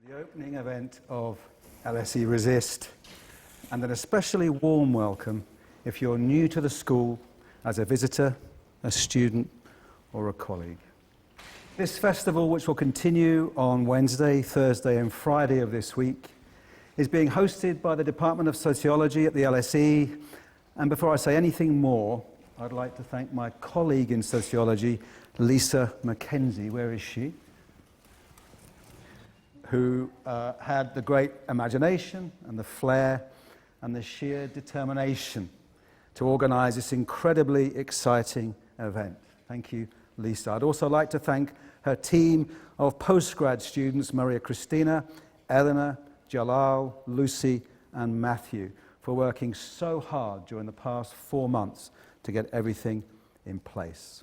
The opening event of LSE Resist, and an especially warm welcome if you're new to the school as a visitor, a student, or a colleague. This festival, which will continue on Wednesday, Thursday, and Friday of this week, is being hosted by the Department of Sociology at the LSE. And before I say anything more, I'd like to thank my colleague in sociology, Lisa Mackenzie. Where is she? Who had the great imagination and the flair and the sheer determination to organize this incredibly exciting event. Thank you, Lisa. I'd also like to thank her team of postgrad students, Maria Christina, Eleanor, Jalal, Lucy, and Matthew, for working so hard during the past 4 months to get everything in place.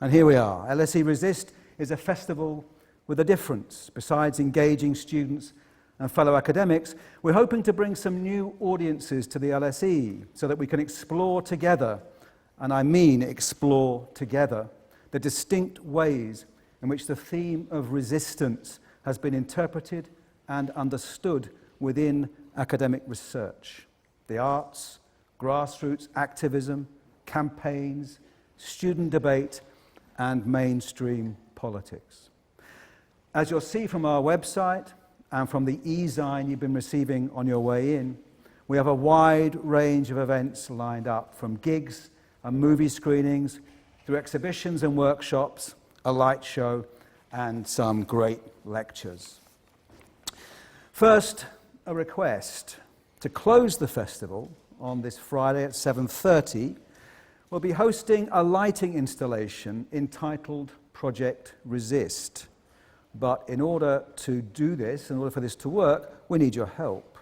And here we are. LSE Resist is a festival with a difference. Besides engaging students and fellow academics, we're hoping to bring some new audiences to the LSE so that we can explore together, and I mean explore together, the distinct ways in which the theme of resistance has been interpreted and understood within academic research. The arts, grassroots activism, campaigns, student debate, and mainstream politics. As you'll see from our website and from the e-zine you've been receiving on your way in, we have a wide range of events lined up, from gigs and movie screenings through exhibitions and workshops, a light show, and some great lectures. First, a request. To close the festival on this Friday at 7:30, we'll be hosting a lighting installation entitled Project Resist. But in order to do this, in order for this to work, we need your help.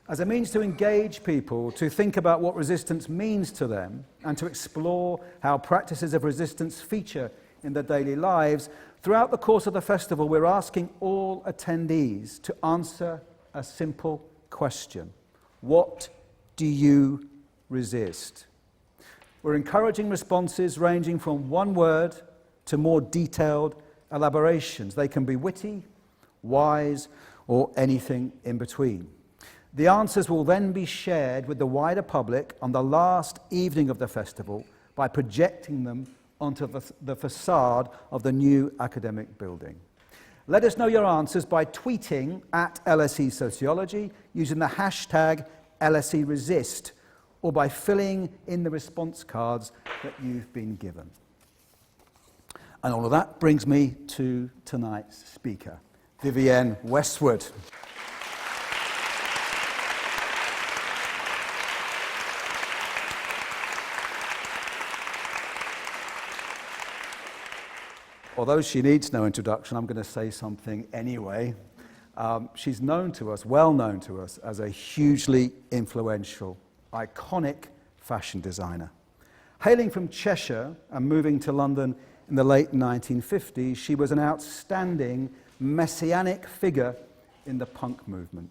As a means to engage people, to think about what resistance means to them, and to explore how practices of resistance feature in their daily lives, throughout the course of the festival, we're asking all attendees to answer a simple question. What do you resist? We're encouraging responses ranging from one word to more detailed elaborations. They can be witty, wise, or anything in between. The answers will then be shared with the wider public on the last evening of the festival by projecting them onto the facade of the new academic building. Let us know your answers by tweeting at LSE Sociology using the hashtag LSE Resist, or by filling in the response cards that you've been given. And all of that brings me to tonight's speaker, Vivienne Westwood. Although she needs no introduction, I'm going to say something anyway. She's known to us, well known to us, as a hugely influential, iconic fashion designer. Hailing from Cheshire and moving to London in the late 1950s, she was an outstanding messianic figure in the punk movement.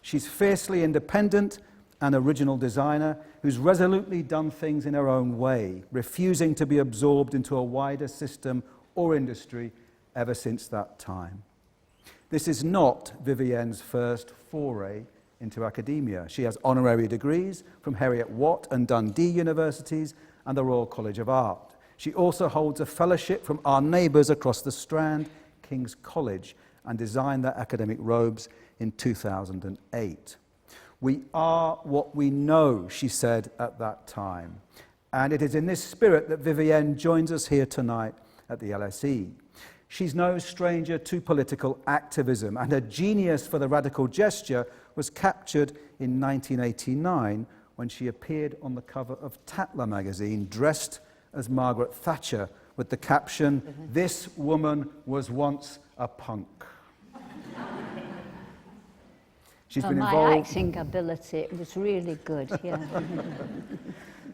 She's fiercely independent and original designer who's resolutely done things in her own way, refusing to be absorbed into a wider system or industry ever since that time. This is not Vivienne's first foray into academia. She has honorary degrees from Heriot-Watt and Dundee universities and the Royal College of Art. She also holds a fellowship from our neighbours across the Strand, King's College, and designed their academic robes in 2008. We are what we know, she said at that time. And it is in this spirit that Vivienne joins us here tonight at the LSE. She's no stranger to political activism, and her genius for the radical gesture was captured in 1989 when she appeared on the cover of Tatler magazine, dressed as Margaret Thatcher, with the caption, "This woman was once a punk." She's been involved. My acting ability was really good, yeah.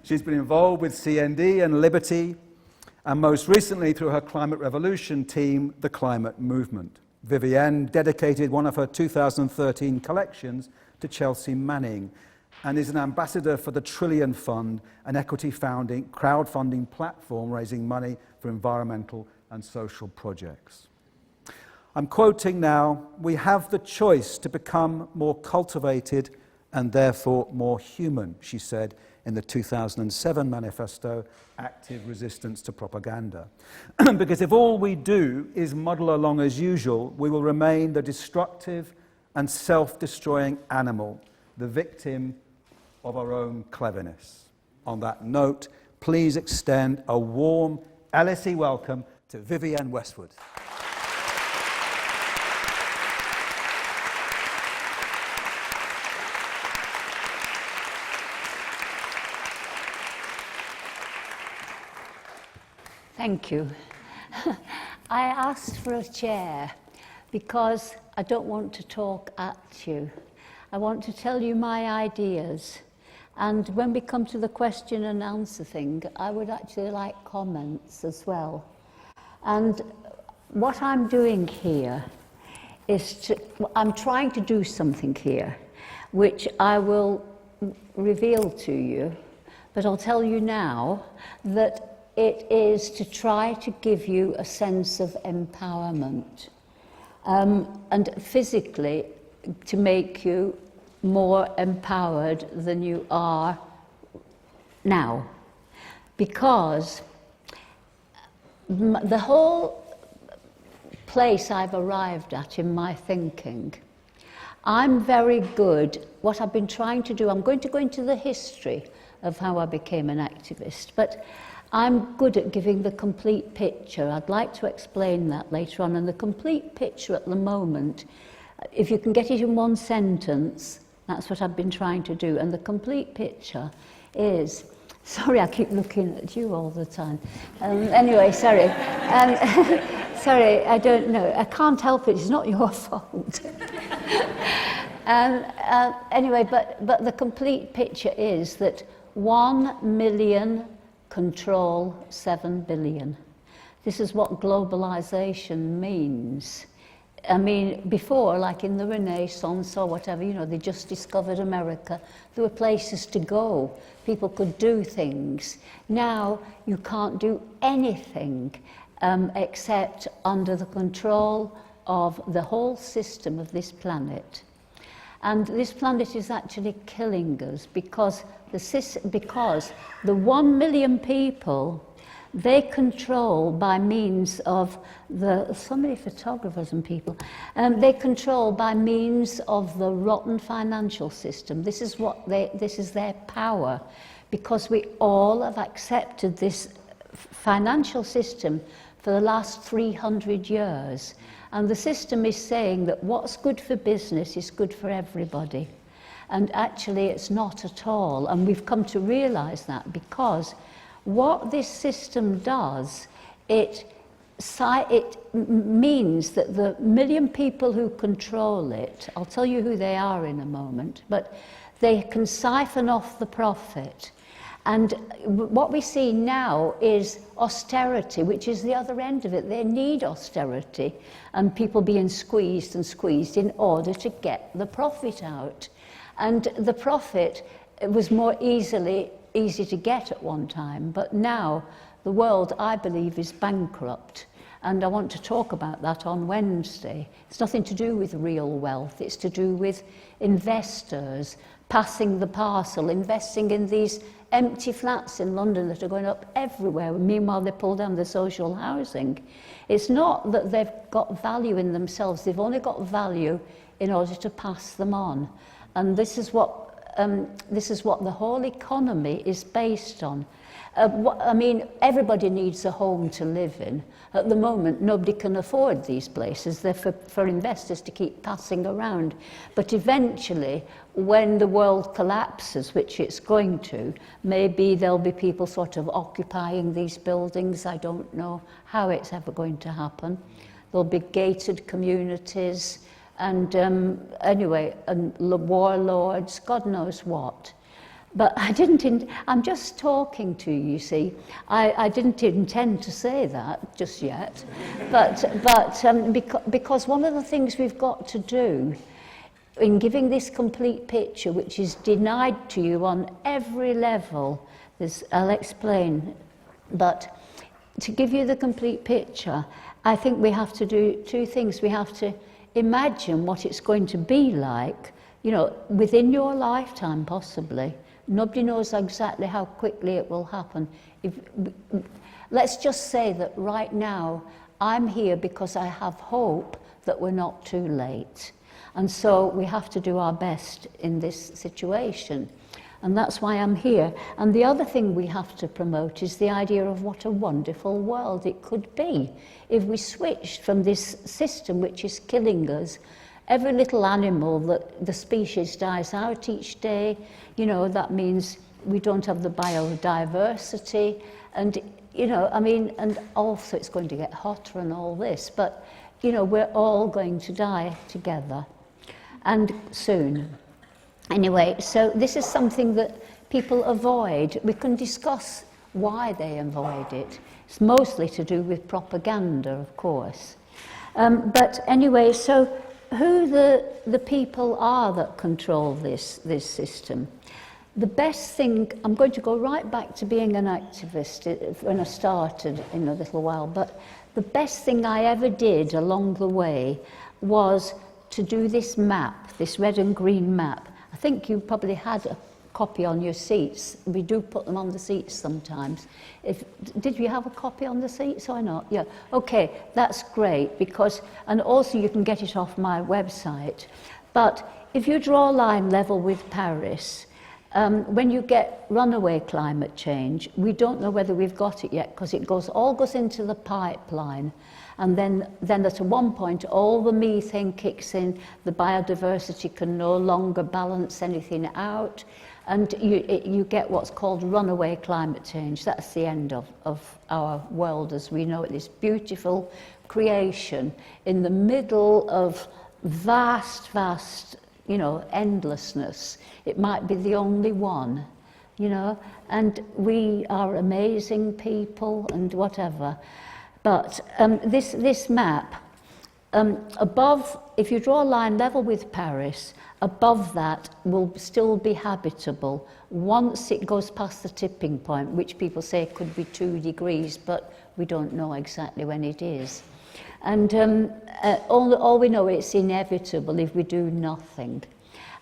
She's been involved with CND and Liberty, and most recently through her Climate Revolution team, the Climate Movement. Vivienne dedicated one of her 2013 collections to Chelsea Manning, and is an ambassador for the Trillion Fund, an equity crowdfunding platform raising money for environmental and social projects. I'm quoting now, "We have the choice to become more cultivated and therefore more human," she said in the 2007 manifesto, Active Resistance to Propaganda. Because if all we do is muddle along as usual, we will remain the destructive and self-destroying animal, the victim of our own cleverness. On that note, please extend a warm LSE welcome to Vivienne Westwood. Thank you. I asked for a chair because I don't want to talk at you. I want to tell you my ideas. And when we come to the question and answer thing, I would actually like comments as well. And what I'm doing here is I'm trying to do something here, which I will reveal to you, but I'll tell you now that it is to try to give you a sense of empowerment, and physically to make you more empowered than you are now. Because the whole place I've arrived at in my thinking, I'm very good, what I've been trying to do, I'm going to go into the history of how I became an activist, but I'm good at giving the complete picture. I'd like to explain that later on. And the complete picture at the moment, if you can get it in one sentence, that's what I've been trying to do. And the complete picture is, sorry, I keep looking at you all the time. Anyway, sorry. Sorry, I don't know. I can't help it. It's not your fault. Anyway, but the complete picture is that 1 million control 7 billion. This is what globalization means. I mean, before, like in the Renaissance or whatever, you know, they just discovered America. There were places to go. People could do things. Now, you can't do anything except under the control of the whole system of this planet. And this planet is actually killing us because the 1 million people, they control by means of so many photographers and people, they control by means of the rotten financial system. This is their power, because we all have accepted this financial system for the last 300 years. And the system is saying that what's good for business is good for everybody. And actually it's not at all. And we've come to realize that, because what this system does, it means that the 1 million people who control it, I'll tell you who they are in a moment, but they can siphon off the profit. And what we see now is austerity, which is the other end of it. They need austerity and people being squeezed and squeezed in order to get the profit out. And the profit was more easy to get at one time, but now the world, I believe, is bankrupt. And I want to talk about that on Wednesday. It's nothing to do with real wealth. It's to do with investors passing the parcel, investing in these empty flats in London that are going up everywhere. Meanwhile, they pull down the social housing. It's not that they've got value in themselves. They've only got value in order to pass them on. And this is what the whole economy is based on. I mean, everybody needs a home to live in. At the moment, nobody can afford these places. They're for investors to keep passing around. But eventually, when the world collapses, which it's going to, maybe there'll be people sort of occupying these buildings. I don't know how it's ever going to happen. There'll be gated communities and anyway, and warlords, God knows what. But I'm just talking to you, see. I didn't intend to say that just yet. Because one of the things we've got to do in giving this complete picture, which is denied to you on every level, I'll explain, but to give you the complete picture, I think we have to do two things. We have to imagine what it's going to be like, you know, within your lifetime possibly. Nobody knows exactly how quickly it will happen. Let's just say that right now I'm here because I have hope that we're not too late. And so we have to do our best in this situation. And that's why I'm here. And the other thing we have to promote is the idea of what a wonderful world it could be if we switched from this system which is killing us. Every little animal that the species dies out each day, you know, that means we don't have the biodiversity. And, you know, I mean, and also it's going to get hotter and all this. But, you know, we're all going to die together. And soon. Anyway, so this is something that people avoid. We can discuss why they avoid it. It's mostly to do with propaganda, of course. But anyway, so who the people are that control this system? The best thing, I'm going to go right back to being an activist when I started in a little while, but the best thing I ever did along the way was to do this map, this red and green map. I think you probably had a copy on your seats. We do put them on the seats sometimes. Did you have a copy on the seats or not? Yeah. Okay, that's great because, and also you can get it off my website. But if you draw a line level with Paris, when you get runaway climate change, we don't know whether we've got it yet because it all goes into the pipeline. And then at one point, all the methane kicks in, the biodiversity can no longer balance anything out, and you get what's called runaway climate change. That's the end of our world as we know it, this beautiful creation in the middle of vast, you know, endlessness. It might be the only one, you know, and we are amazing people and whatever. But this map, above, if you draw a line level with Paris, above that will still be habitable once it goes past the tipping point, which people say could be 2 degrees, but we don't know exactly when it is. And all we know it's inevitable if we do nothing.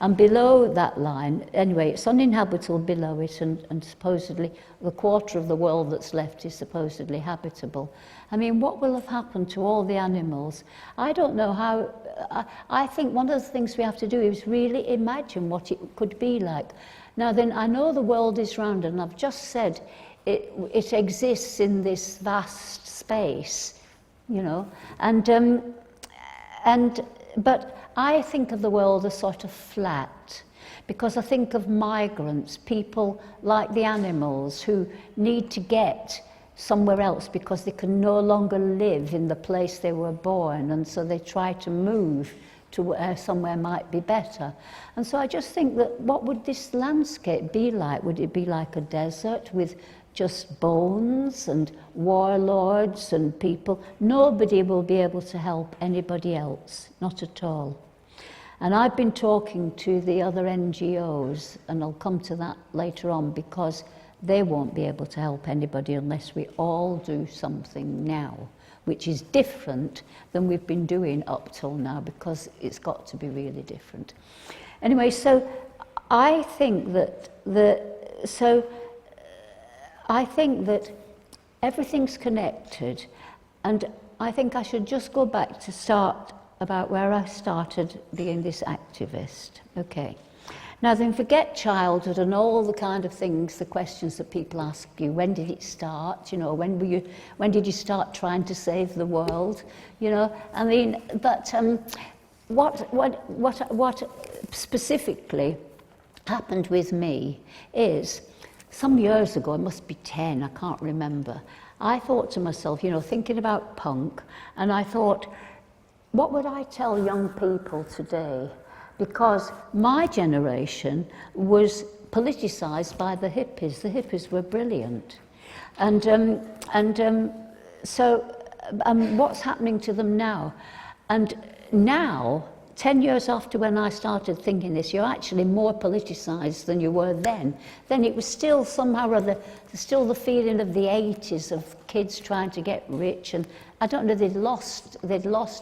And below that line, anyway, it's uninhabitable below it, and supposedly the quarter of the world that's left is supposedly habitable. I mean, what will have happened to all the animals? I don't know how. I think one of the things we have to do is really imagine what it could be like. Now then, I know the world is round, and I've just said it exists in this vast space, you know, but I think of the world as sort of flat, because I think of migrants, people like the animals who need to get somewhere else because they can no longer live in the place they were born, and so they try to move to where somewhere might be better. And so I just think that what would this landscape be like? Would it be like a desert with just bones and warlords and people? Nobody will be able to help anybody else, not at all. And I've been talking to the other NGOs, and I'll come to that later on, because they won't be able to help anybody unless we all do something now, which is different than we've been doing up till now, because it's got to be really different. Anyway, so I think that everything's connected, and I think I should just go back to start about where I started being this activist. Okay. Now then, forget childhood and all the kind of things, the questions that people ask you. When did it start? You know, when did you start trying to save the world? You know, I mean, but what specifically happened with me is, some years ago, it must be 10, I can't remember, I thought to myself, you know, thinking about punk, and I thought, what would I tell young people today? Because my generation was politicised by the hippies. The hippies were brilliant. So what's happening to them now? And now 10 years after when I started thinking this, you're actually more politicised than you were then. Then it was still somehow or other, still the feeling of the 80s of kids trying to get rich, and I don't know, they'd lost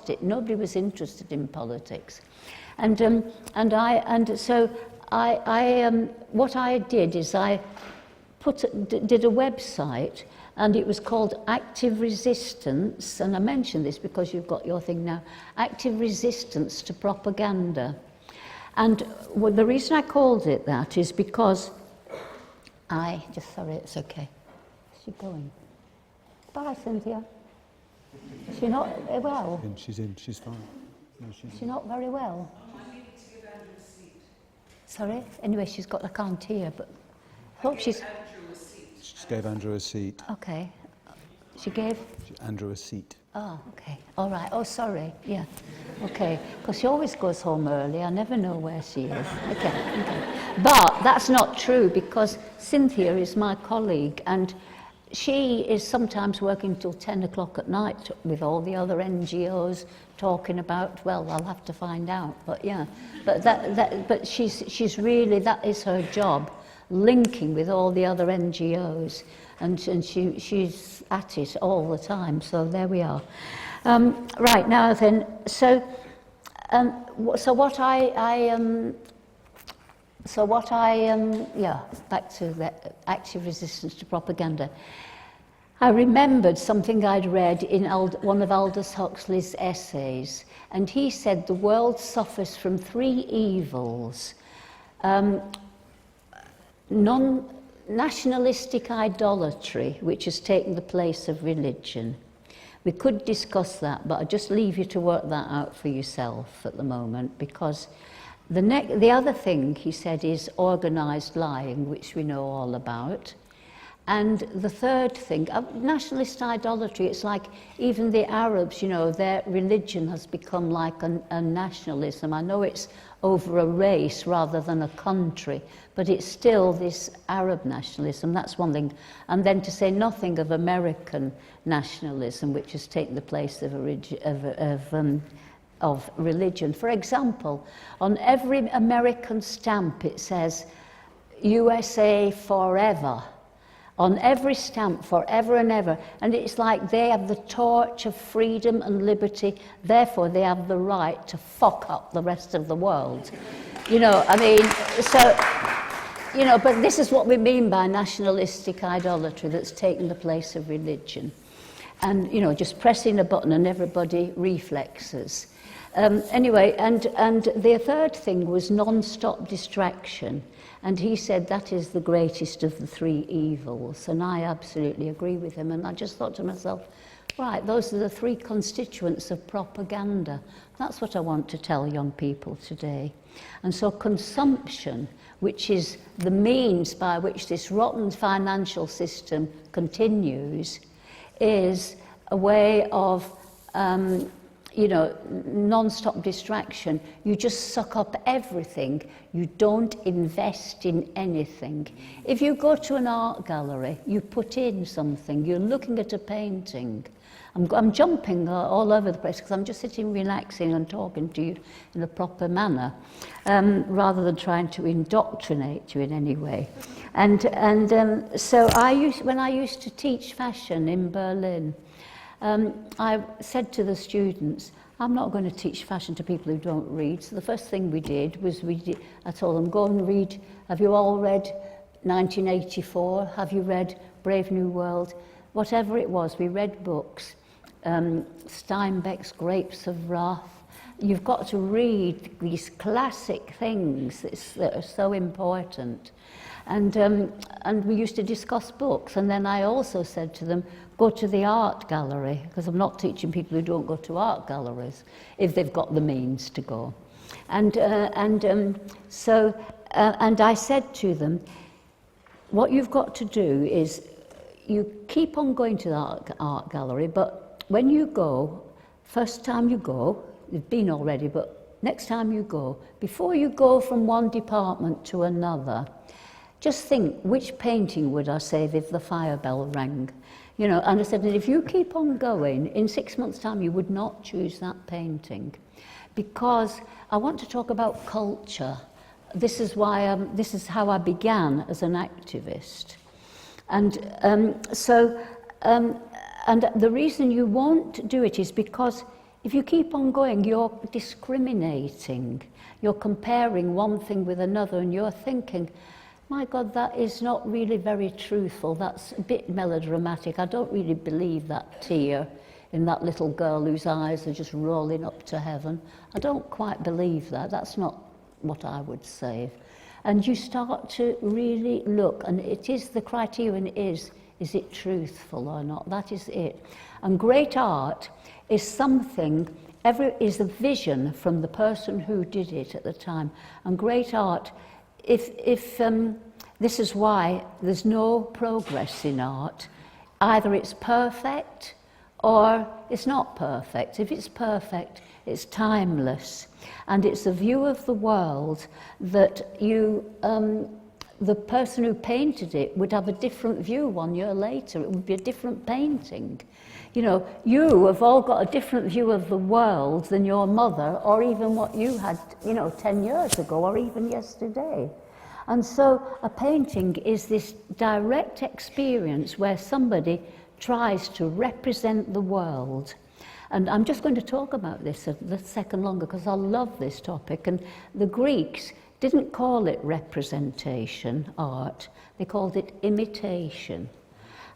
it. Nobody was interested in politics. So what I did is I did a website, and it was called Active Resistance, and I mention this because you've got your thing now, Active Resistance to Propaganda. And the reason I called it that is because sorry, it's okay. Is she going? Bye, Cynthia. Is she not well? She's fine. No, Is she not very well? Sorry? Anyway, I can't hear, but I hope she's... She gave Andrew a seat. Okay. She gave? Andrew a seat. Oh, okay. All right. Oh, sorry. Yeah. Okay. Because she always goes home early. I never know where she is. Okay. But that's not true, because Cynthia is my colleague, and she is sometimes working till 10 o'clock at night with all the other NGOs talking about, well, I'll have to find out, but yeah. But she's really, that is her job, linking with all the other NGOs, and she's at it all the time, so there we are. Right, now then, so what back to the active resistance to propaganda. I remembered something I'd read in one of Aldous Huxley's essays, and he said the world suffers from three evils. Nationalistic idolatry, which has taken the place of religion. We could discuss that, but I'll just leave you to work that out for yourself at the moment, because the other thing, he said, is organised lying, which we know all about. And the third thing, nationalist idolatry, it's like even the Arabs, you know, their religion has become like a nationalism. I know it's over a race rather than a country, but it's still this Arab nationalism, that's one thing. And then to say nothing of American nationalism, which has taken the place of religion. For example, on every American stamp it says, USA forever. On every stamp, forever and ever. And it's like they have the torch of freedom and liberty, therefore they have the right to fuck up the rest of the world. You know, I mean, so, you know, but this is what we mean by nationalistic idolatry that's taken the place of religion. And, you know, just pressing a button and everybody reflexes. Anyway, and the third thing was non-stop distraction. And he said that is the greatest of the three evils. And I absolutely agree with him. And I just thought to myself, right, those are the three constituents of propaganda. That's what I want to tell young people today. And so consumption, which is the means by which this rotten financial system continues, is a way of you know, non-stop distraction. You just suck up everything. You don't invest in anything. If you go to an art gallery, you put in something. You're looking at a painting. I'm jumping all over the place because I'm just sitting relaxing and talking to you in a proper manner, rather than trying to indoctrinate you in any way. And so when I used to teach fashion in Berlin, I said to the students, I'm not going to teach fashion to people who don't read. So the first thing we did was I told them, go and read. Have you all read 1984? Have you read Brave New World? Whatever it was, we read books. Steinbeck's Grapes of Wrath. You've got to read these classic things that are so important. And we used to discuss books. And then I also said to them, go to the art gallery, because I'm not teaching people who don't go to art galleries if they've got the means to go. And I said to them, what you've got to do is you keep on going to the art gallery, but when you go, first time you go, you've been already, but next time you go, before you go from one department to another, just think, which painting would I save if the fire bell rang? You know, and I said, and if you keep on going, in 6 months' time, you would not choose that painting. because I want to talk about culture. This is why this is how I began as an activist. And and the reason you won't do it is because if you keep on going, you're discriminating. You're comparing one thing with another, and you're thinking, my God, that is not really very truthful. That's a bit melodramatic. I don't really believe that tear in that little girl whose eyes are just rolling up to heaven. I don't quite believe that. That's not what I would say. And you start to really look, and it is the criterion is it truthful or not? That is it. And great art is something, is a vision from the person who did it at the time. And great art, if this is why there's no progress in art. Either it's perfect or it's not perfect. If it's perfect, it's timeless. And it's a view of the world that the person who painted it would have a different view 1 year later. It would be a different painting. You know, you have all got a different view of the world than your mother, or even what you had, 10 years ago, or even yesterday. And so a painting is this direct experience where somebody tries to represent the world. And I'm just going to talk about this a second longer because I love this topic. And the Greeks didn't call it representation art, they called it imitation.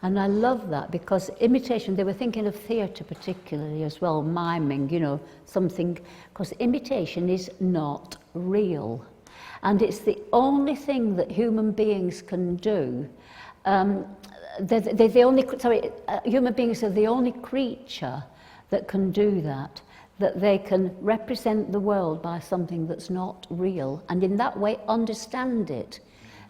And I love that because imitation, they were thinking of theatre particularly as well, miming, something, because imitation is not real. And it's the only thing that human beings can do. Human beings are the only creature that can do that they can represent the world by something that's not real, and in that way understand it.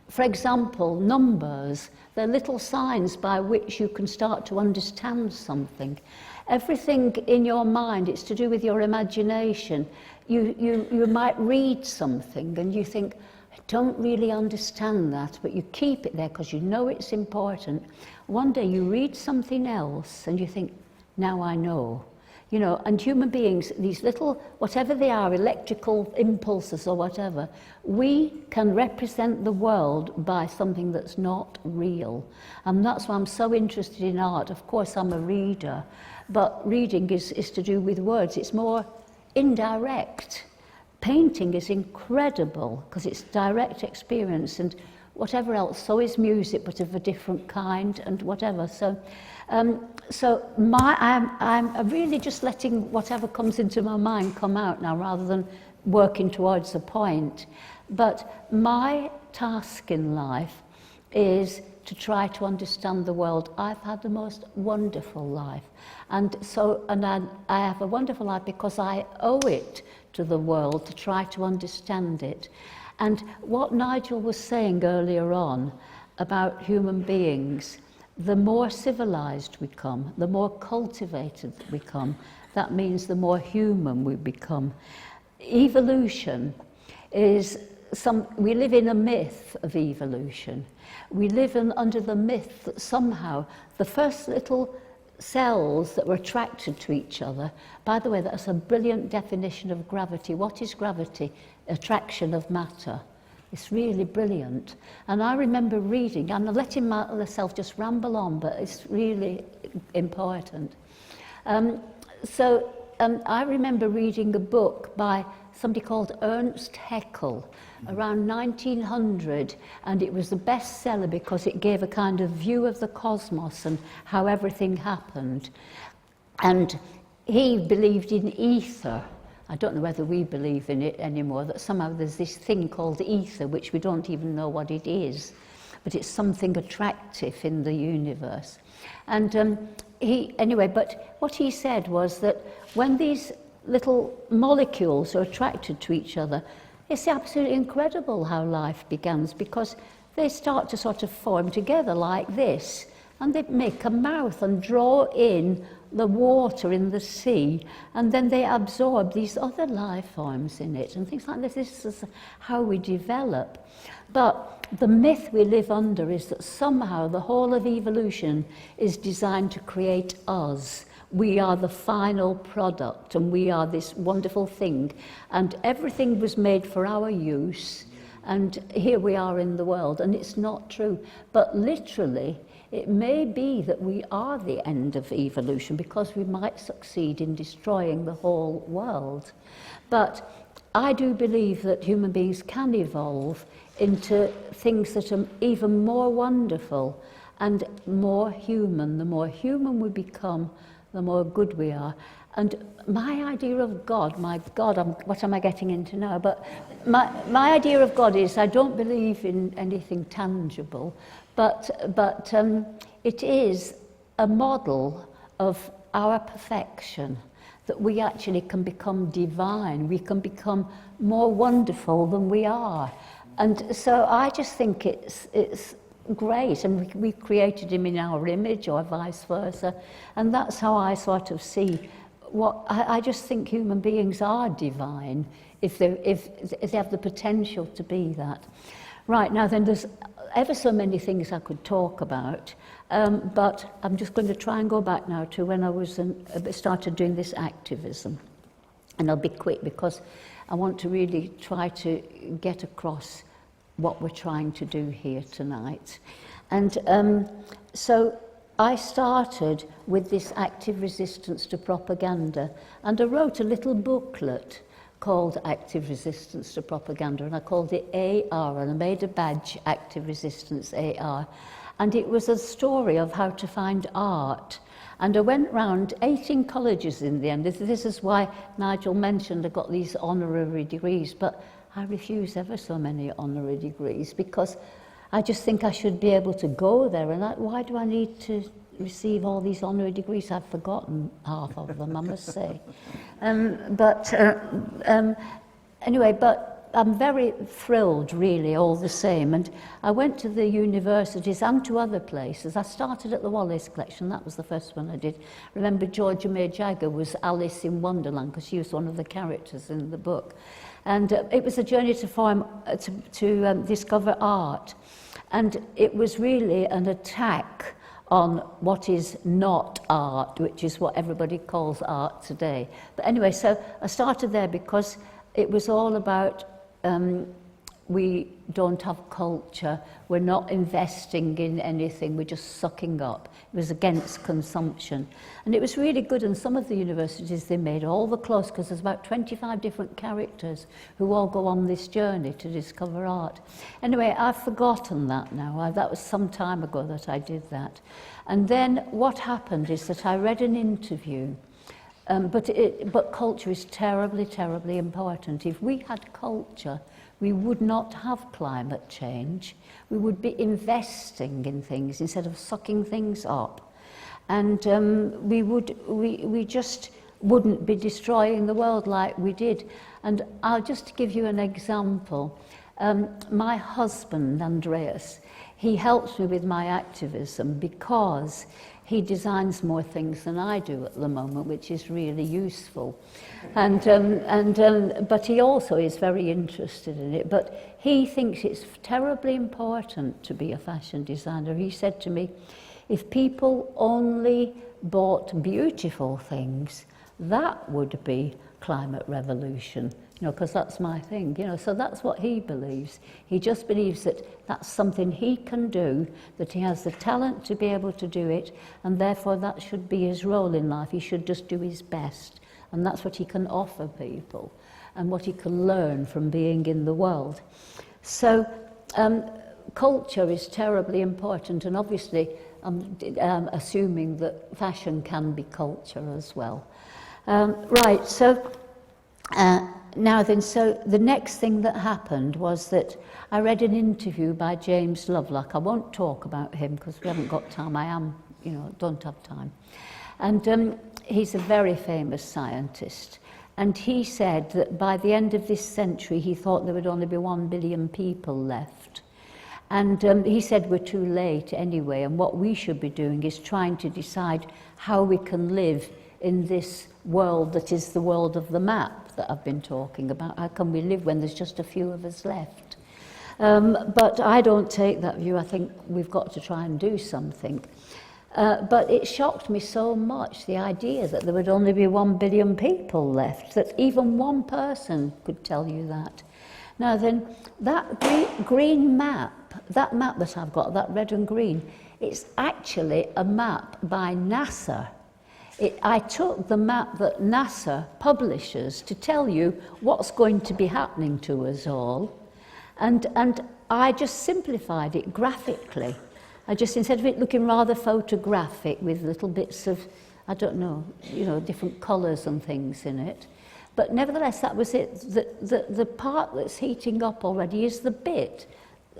For example, numbers, they're little signs by which you can start to understand something. Everything in your mind, it's to do with your imagination. You might read something and you think, I don't really understand that, but you keep it there because you know it's important. One day you read something else and you think, now I know. And human beings, these little, whatever they are, electrical impulses or whatever, we can represent the world by something that's not real. And that's why I'm so interested in art. Of course, I'm a reader, but reading is to do with words. It's more indirect. Painting is incredible because it's direct experience and whatever else. So is music, but of a different kind and whatever. I'm really just letting whatever comes into my mind come out now rather than working towards a point. But my task in life is to try to understand the world. I've had the most wonderful life. And I have a wonderful life because I owe it to the world to try to understand it. And what Nigel was saying earlier on about human beings, the more civilized we become, the more cultivated we become, that means the more human we become. Evolution is we live in a myth of evolution. We live under the myth that somehow the first little cells that were attracted to each other, by the way, that's a brilliant definition of gravity. What is gravity? Attraction of matter. It's really brilliant. And I remember reading, I'm letting myself just ramble on, but it's really important. I remember reading a book by somebody called Ernst Haeckel around 1900, and it was the bestseller because it gave a kind of view of the cosmos and how everything happened. And he believed in ether. I don't know whether we believe in it anymore, that somehow there's this thing called ether, which we don't even know what it is, but it's something attractive in the universe. And but what he said was that when these little molecules are attracted to each other, it's absolutely incredible how life begins, because they start to sort of form together like this, and they make a mouth and draw in the water in the sea, and then they absorb these other life forms in it and things like this. This is how we develop. But the myth we live under is that somehow the whole of evolution is designed to create us. we are the final product and we are this wonderful thing and everything was made for our use and here we are in the world, and it's not true. But literally, it may be that we are the end of evolution because we might succeed in destroying the whole world. But I do believe that human beings can evolve into things that are even more wonderful and more human. The more human we become, the more good we are. And my idea of God, what am I getting into now? But my idea of God is I don't believe in anything tangible, but it is a model of our perfection, that we actually can become divine, we can become more wonderful than we are. And so I just think it's great, and we created him in our image or vice versa, and that's how I sort of see what I just think human beings are divine if they have the potential to be that. Right, now then there's ever so many things I could talk about, but I'm just going to try and go back now to when I was started doing this activism. And I'll be quick because I want to really try to get across what we're trying to do here tonight. And so I started with this active resistance to propaganda, and I wrote a little booklet called Active Resistance to Propaganda, and I called it AR, and I made a badge, Active Resistance AR, and it was a story of how to find art. And I went round 18 colleges in the end. This is why Nigel mentioned I got these honorary degrees, but I refuse ever so many honorary degrees because I just think I should be able to go there, and why do I need to receive all these honorary degrees? I've forgotten half of them, I must say. Anyway, but I'm very thrilled, really, all the same. And I went to the universities and to other places. I started at the Wallace Collection. That was the first one I did. Remember, Georgia May Jagger was Alice in Wonderland because she was one of the characters in the book. And it was a journey to discover art. And it was really an attack on what is not art, which is what everybody calls art today. But anyway, so I started there because it was all about we don't have culture, we're not investing in anything, we're just sucking up. It was against consumption. And it was really good, and some of the universities, they made all the clothes, because there's about 25 different characters who all go on this journey to discover art. Anyway, I've forgotten that now. That was some time ago that I did that. And then what happened is that I read an interview, but culture is terribly, terribly important. If we had culture, we would not have climate change. We would be investing in things instead of sucking things up. And we just wouldn't be destroying the world like we did. And I'll just give you an example. My husband, Andreas, he helps me with my activism because he designs more things than I do at the moment, which is really useful. But he also is very interested in it. But he thinks it's terribly important to be a fashion designer. He said to me, if people only bought beautiful things, that would be climate revolution. You know, because that's my thing, you know, so that's what he believes. He just believes that that's something he can do, that he has the talent to be able to do it, and therefore that should be his role in life. He should just do his best, and that's what he can offer people, and what he can learn from being in the world. So culture is terribly important, and obviously I'm assuming that fashion can be culture as well. Right, so now then, so the next thing that happened was that I read an interview by James Lovelock. I won't talk about him because we haven't got time. Don't have time. And he's a very famous scientist. And he said that by the end of this century, he thought there would only be 1 billion people left. And he said we're too late anyway, and what we should be doing is trying to decide how we can live in this world that is the world of the map that I've been talking about. How can we live when there's just a few of us left? But I don't take that view. I think we've got to try and do something. But it shocked me so much, the idea that there would only be 1 billion people left, that even one person could tell you that. Now then, that green map, that map that I've got, that red and green, it's actually a map by NASA. I took the map that NASA publishes to tell you what's going to be happening to us all, and I just simplified it graphically. I just, instead of it looking rather photographic with little bits of, I don't know, different colours and things in it, but nevertheless that was it. The part that's heating up already is the bit.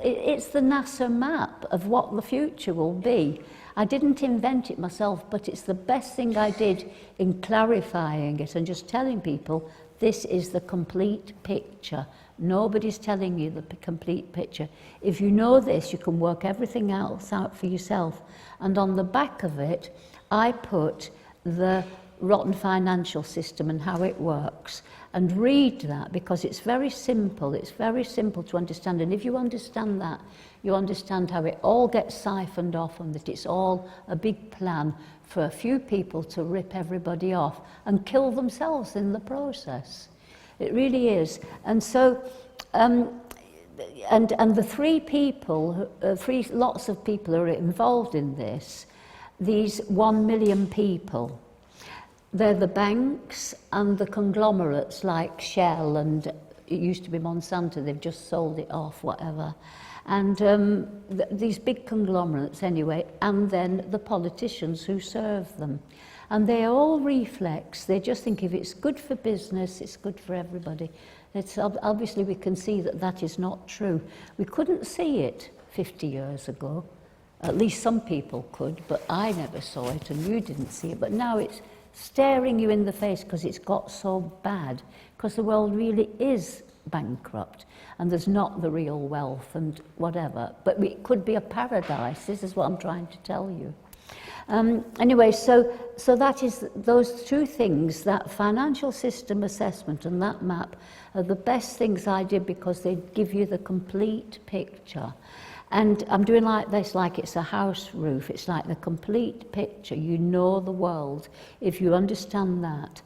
It's the NASA map of what the future will be. I didn't invent it myself, but it's the best thing I did in clarifying it and just telling people this is the complete picture. Nobody's telling you the complete picture. If you know this, you can work everything else out for yourself. And on the back of it, I put the rotten financial system and how it works. And read that, because it's very simple. It's very simple to understand. And if you understand that, you understand how it all gets siphoned off and that it's all a big plan for a few people to rip everybody off and kill themselves in the process. It really is. And so, and the three lots of people who are involved in this, these 1 million people, they're the banks and the conglomerates like Shell, and it used to be Monsanto, they've just sold it off, whatever. And these big conglomerates anyway, and then the politicians who serve them. And they all reflex, they just think if it's good for business, it's good for everybody. It's obviously we can see that that is not true. We couldn't see it 50 years ago. At least some people could, but I never saw it and you didn't see it. But now it's staring you in the face because it's got so bad, because the world really is bankrupt and there's not the real wealth and whatever. But it could be a paradise. This is what I'm trying to tell you. Anyway, so that is those two things, that financial system assessment and that map, are the best things I did because they give you the complete picture. And I'm doing like this, like it's a house roof. It's like the complete picture. You know the world if you understand that.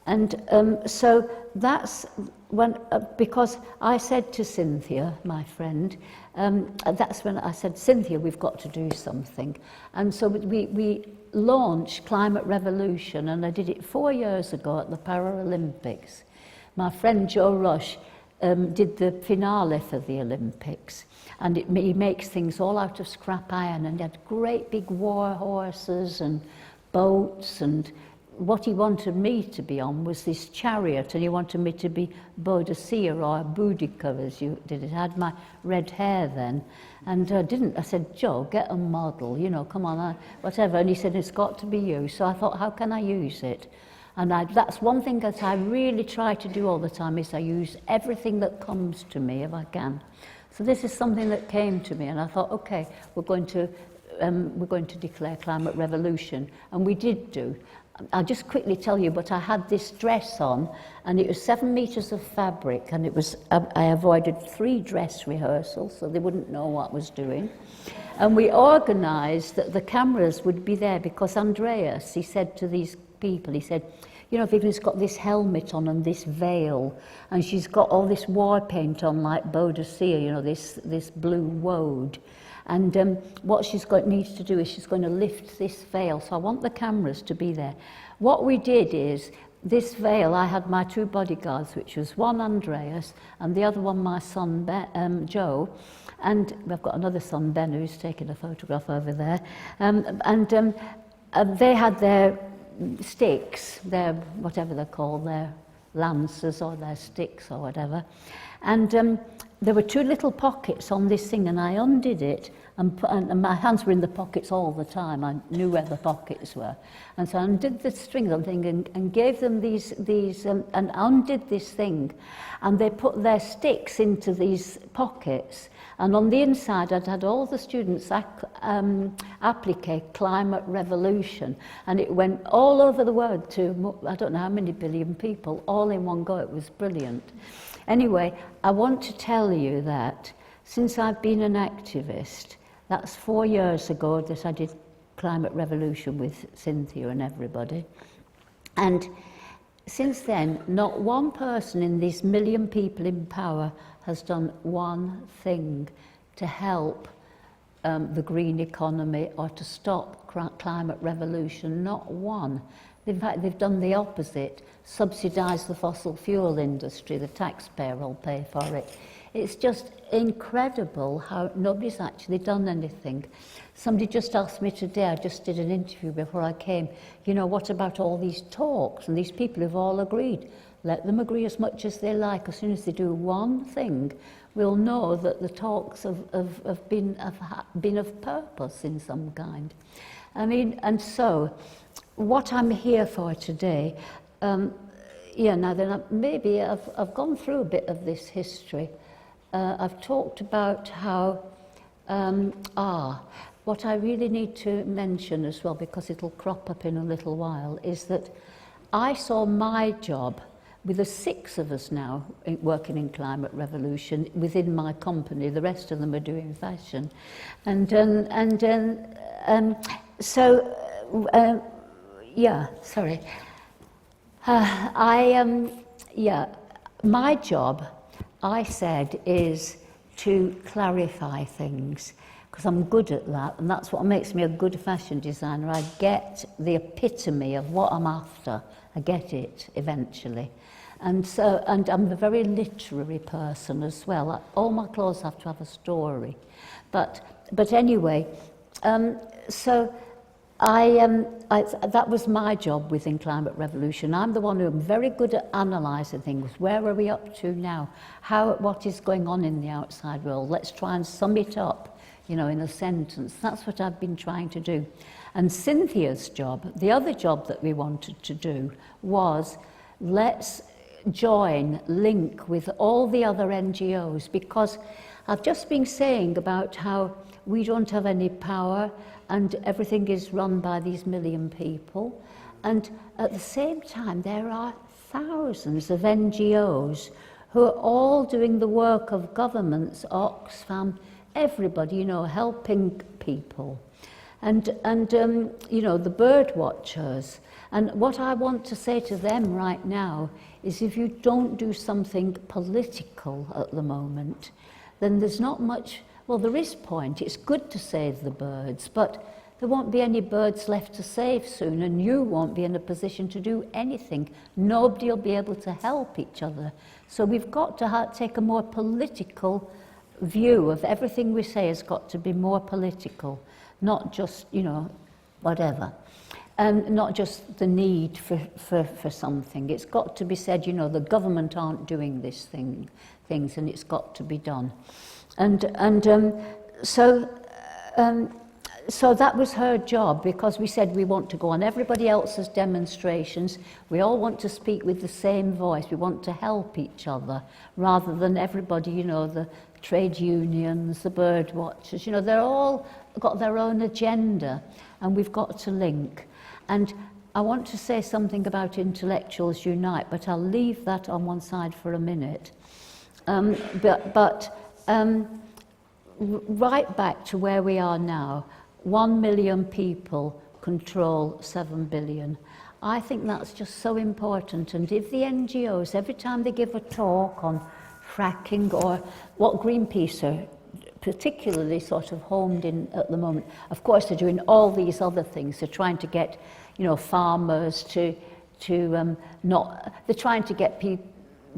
And so that's when, because I said to Cynthia, my friend, that's when I said, Cynthia, we've got to do something. And so we launched Climate Revolution, and I did it 4 years ago at the Paralympics. My friend Joe Rush did the finale for the Olympics, and he makes things all out of scrap iron, and he had great big war horses and boats, and what he wanted me to be on was this chariot, and he wanted me to be Boadicea or Boudica, as you did. It had my red hair then, and I said, Joe, get a model, come on, whatever. And he said, it's got to be you. So I thought, how can I use it? And that's one thing that I really try to do all the time, is I use everything that comes to me if I can. So this is something that came to me, and I thought, okay, we're going to declare Climate Revolution, and we did do. I'll just quickly tell you, but I had this dress on, and it was 7 meters of fabric, and I avoided 3 dress rehearsals, so they wouldn't know what I was doing. And we organised that the cameras would be there, because Andreas, he said to these people, he said, Vivienne's got this helmet on and this veil, and she's got all this war paint on like Boadicea, this blue woad. And what needs to do is she's going to lift this veil. So I want the cameras to be there. What we did is, this veil, I had my 2 bodyguards, which was one Andreas and the other one my son Joe. And we've got another son, Ben, who's taking a photograph over there. They had their sticks, their whatever they're called, their lances or their sticks or whatever. And there were 2 little pockets on this thing, and I undid it, and my hands were in the pockets all the time. I knew where the pockets were. And so I undid the string thing and gave them these and undid this thing. And they put their sticks into these pockets. And on the inside, I'd had all the students applique Climate Revolution. And it went all over the world to, I don't know how many billion people, all in one go. It was brilliant. Anyway, I want to tell you that since I've been an activist, that's 4 years ago that I did climate revolution with Cynthia and everybody. And since then, not one person in these million people in power has done one thing to help the green economy or to stop climate revolution, not one. In fact, they've done the opposite, subsidise the fossil fuel industry, the taxpayer will pay for it. It's just incredible how nobody's actually done anything. Somebody just asked me today, I just did an interview before I came, you know, what about all these talks and these people who've all agreed? Let them agree as much as they like. As soon as they do one thing, we'll know that the talks have been of purpose in some kind. I mean, and so, what I'm here for today, now then maybe I've gone through a bit of this history. I've talked about how, what I really need to mention as well, because it'll crop up in a little while, is that I saw my job, with the 6 of us now working in climate revolution within my company, the rest of them are doing fashion. My job, I said, is to clarify things, because I'm good at that, and that's what makes me a good fashion designer. I get the epitome of what I'm after. I get it eventually. And I'm a very literary person as well. All my clothes have to have a story. But anyway, that was my job within Climate Revolution. I'm the one who am very good at analysing things. Where are we up to now? What is going on in the outside world? Let's try and sum it up, you know, in a sentence. That's what I've been trying to do. And Cynthia's job, the other job that we wanted to do, was let's link with all the other NGOs, because I've just been saying about how we don't have any power and everything is run by these million people. And at the same time, there are thousands of NGOs who are all doing the work of governments, Oxfam, everybody, you know, helping people. And you know, the bird watchers. And what I want to say to them right now is, if you don't do something political at the moment, then there's not much. Well, there is point. It's good to save the birds, but there won't be any birds left to save soon, and you won't be in a position to do anything. Nobody will be able to help each other. So we've got to take a more political view of everything we say. Has got to be more political, not just, you know, whatever. And not just the need for something. It's got to be said, you know, the government aren't doing things, and it's got to be done. So that was her job, because we said we want to go on everybody else's demonstrations. We all want to speak with the same voice. We want to help each other, rather than everybody, you know, the trade unions, the bird watchers, you know, they're all got their own agenda, and we've got to link. And I want to say something about Intellectuals Unite, but I'll leave that on one side for a minute. Right back to where we are now, 1 million people control 7 billion. I think that's just so important. And if the NGOs, every time they give a talk on fracking, or what Greenpeace are particularly sort of homed in at the moment, of course they're doing all these other things. They're trying to get, you know, farmers they're trying to get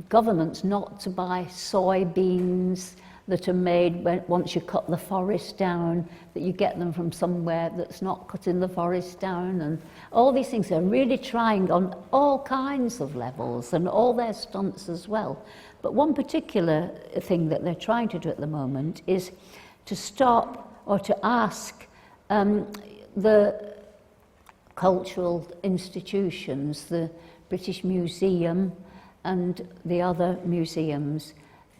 governments not to buy soybeans that are made once you cut the forest down, that you get them from somewhere that's not cutting the forest down, and all these things. They're really trying on all kinds of levels, and all their stunts as well. But one particular thing that they're trying to do at the moment is to stop, or to ask the cultural institutions, the British Museum and the other museums,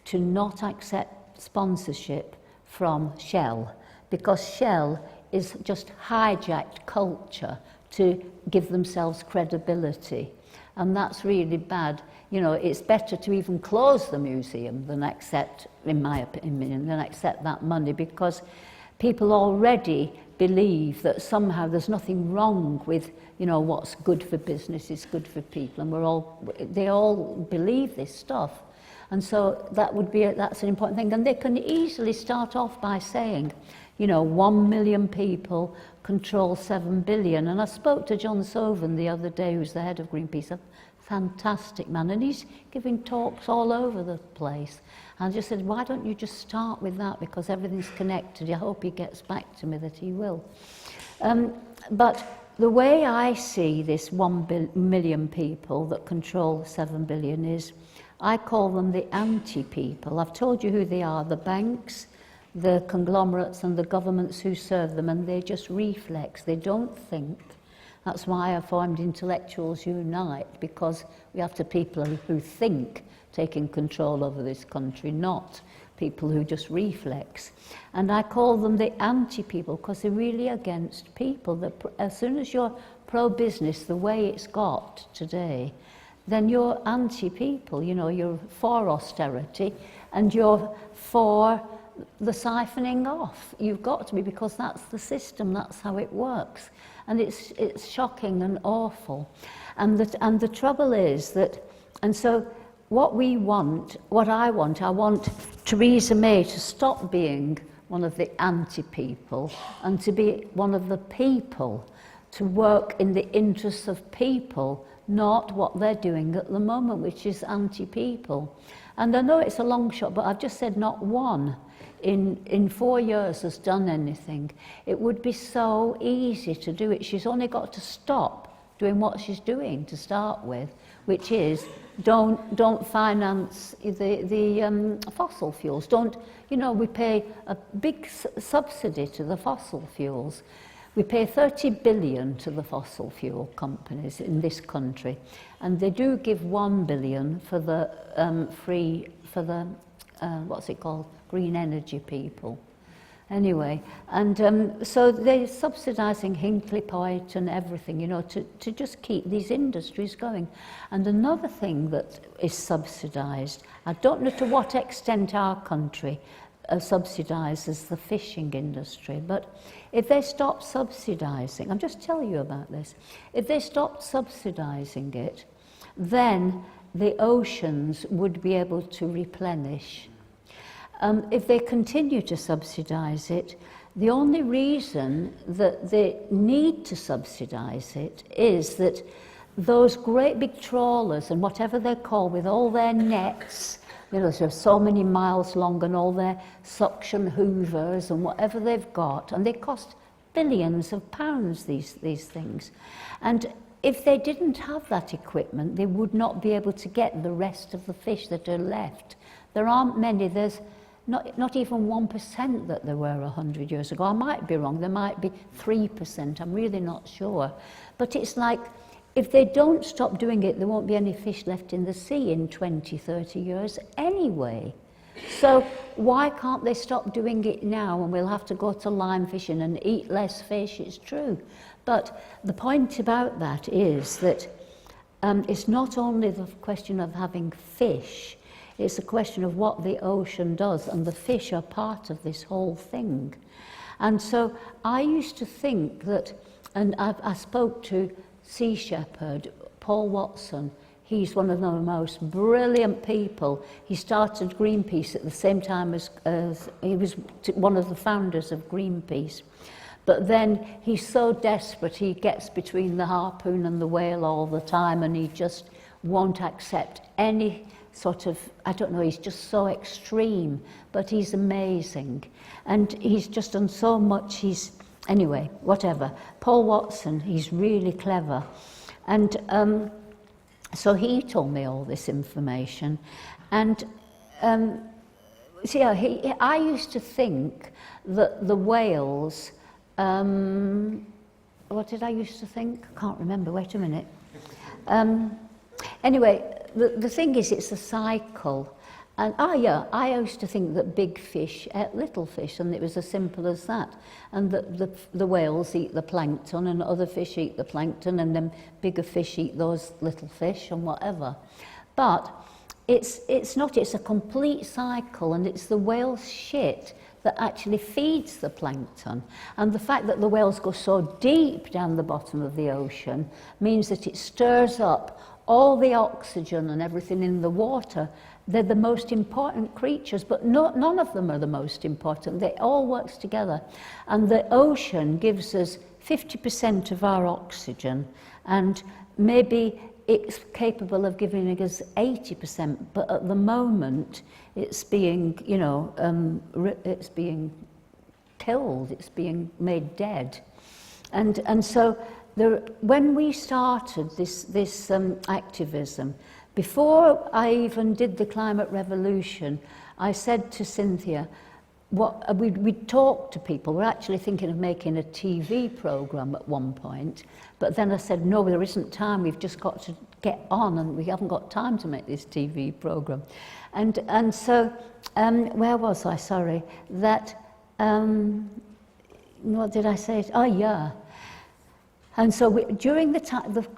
to not accept sponsorship from Shell, because Shell is just hijacked culture to give themselves credibility. And that's really bad. You know, it's better to even close the museum than accept, in my opinion, than accept that money, because people already believe that somehow there's nothing wrong with, you know, what's good for business is good for people, and they all believe this stuff. And so that's an important thing. And they can easily start off by saying, you know, 1 million people control 7 billion. And I spoke to John Sovan the other day, who's the head of Greenpeace, a fantastic man, and he's giving talks all over the place. And I just said, why don't you just start with that, because everything's connected. I hope he gets back to me that he will. But the way I see this 1 million people that control 7 billion is, I call them the anti-people. I've told you who they are, the banks, the conglomerates and the governments who serve them, and they just reflex, they don't think. That's why I formed Intellectuals Unite, because we have to people who think taking control over this country, not people who just reflex. And I call them the anti-people because they're really against people. As soon as you're pro-business the way it's got today, then you're anti-people, you know, you're for austerity and you're for the siphoning off. You've got to be, because that's the system, that's how it works. And it's shocking and awful. And the trouble is that, and so what I want Theresa May to stop being one of the anti-people and to be one of the people, to work in the interests of people, not what they're doing at the moment, which is anti-people. And I know it's a long shot, but I've just said not one in 4 years has done anything. It would be so easy to do it. She's only got to stop doing what she's doing to start with, which is don't finance the fossil fuels. Don't, you know, we pay a big subsidy to the fossil fuels. We pay 30 billion to the fossil fuel companies in this country, and they do give 1 billion for the what's it called, green energy people. Anyway, and so they're subsidising Hinkley Point and everything, you know, to just keep these industries going. And another thing that is subsidised, I don't know to what extent our country subsidises the fishing industry, but if they stop subsidising, I'm just telling you about this, if they stopped subsidising it, then the oceans would be able to replenish. If they continue to subsidise it, the only reason that they need to subsidise it is that those great big trawlers and whatever they're called, with all their nets, you know, they're so many miles long, and all their suction hoovers and whatever they've got, and they cost billions of pounds, these things. And if they didn't have that equipment, they would not be able to get the rest of the fish that are left. There aren't many. There's not even 1% that there were 100 years ago. I might be wrong. There might be 3%. I'm really not sure. But it's like, if they don't stop doing it, there won't be any fish left in the sea in 20, 30 years anyway. So why can't they stop doing it now, and we'll have to go to line fishing and eat less fish? It's true. But the point about that is that it's not only the question of having fish, it's a question of what the ocean does, and the fish are part of this whole thing. And so I used to think that, and I spoke to Sea Shepherd, Paul Watson. He's one of the most brilliant people. He started Greenpeace at the same time as he was one of the founders of Greenpeace. But then he's so desperate, he gets between the harpoon and the whale all the time, and he just won't accept any sort of, I don't know, he's just so extreme, but he's amazing. And he's just done so much. Anyway, whatever. Paul Watson, he's really clever. And so he told me all this information. And I used to think that the whales, what did I used to think? I can't remember, wait a minute. Anyway, the thing is, it's a cycle. And I used to think that big fish ate little fish, and it was as simple as that. And the whales eat the plankton, and other fish eat the plankton, and then bigger fish eat those little fish and whatever. But it's not, it's a complete cycle, and it's the whale's shit that actually feeds the plankton. And the fact that the whales go so deep down the bottom of the ocean means that it stirs up all the oxygen and everything in the water. They're the most important creatures, but none of them are the most important. They all work together. And the ocean gives us 50% of our oxygen, and maybe it's capable of giving us 80%, but at the moment it's being, it's being killed, it's being made dead. And so when we started this activism, before I even did the climate revolution, I said to Cynthia, we'd talk to people. We're actually thinking of making a TV programme at one point, but then I said, no, there isn't time, we've just got to get on, and we haven't got time to make this TV programme. And so, where was I? Sorry. What did I say? Oh, yeah. And so during the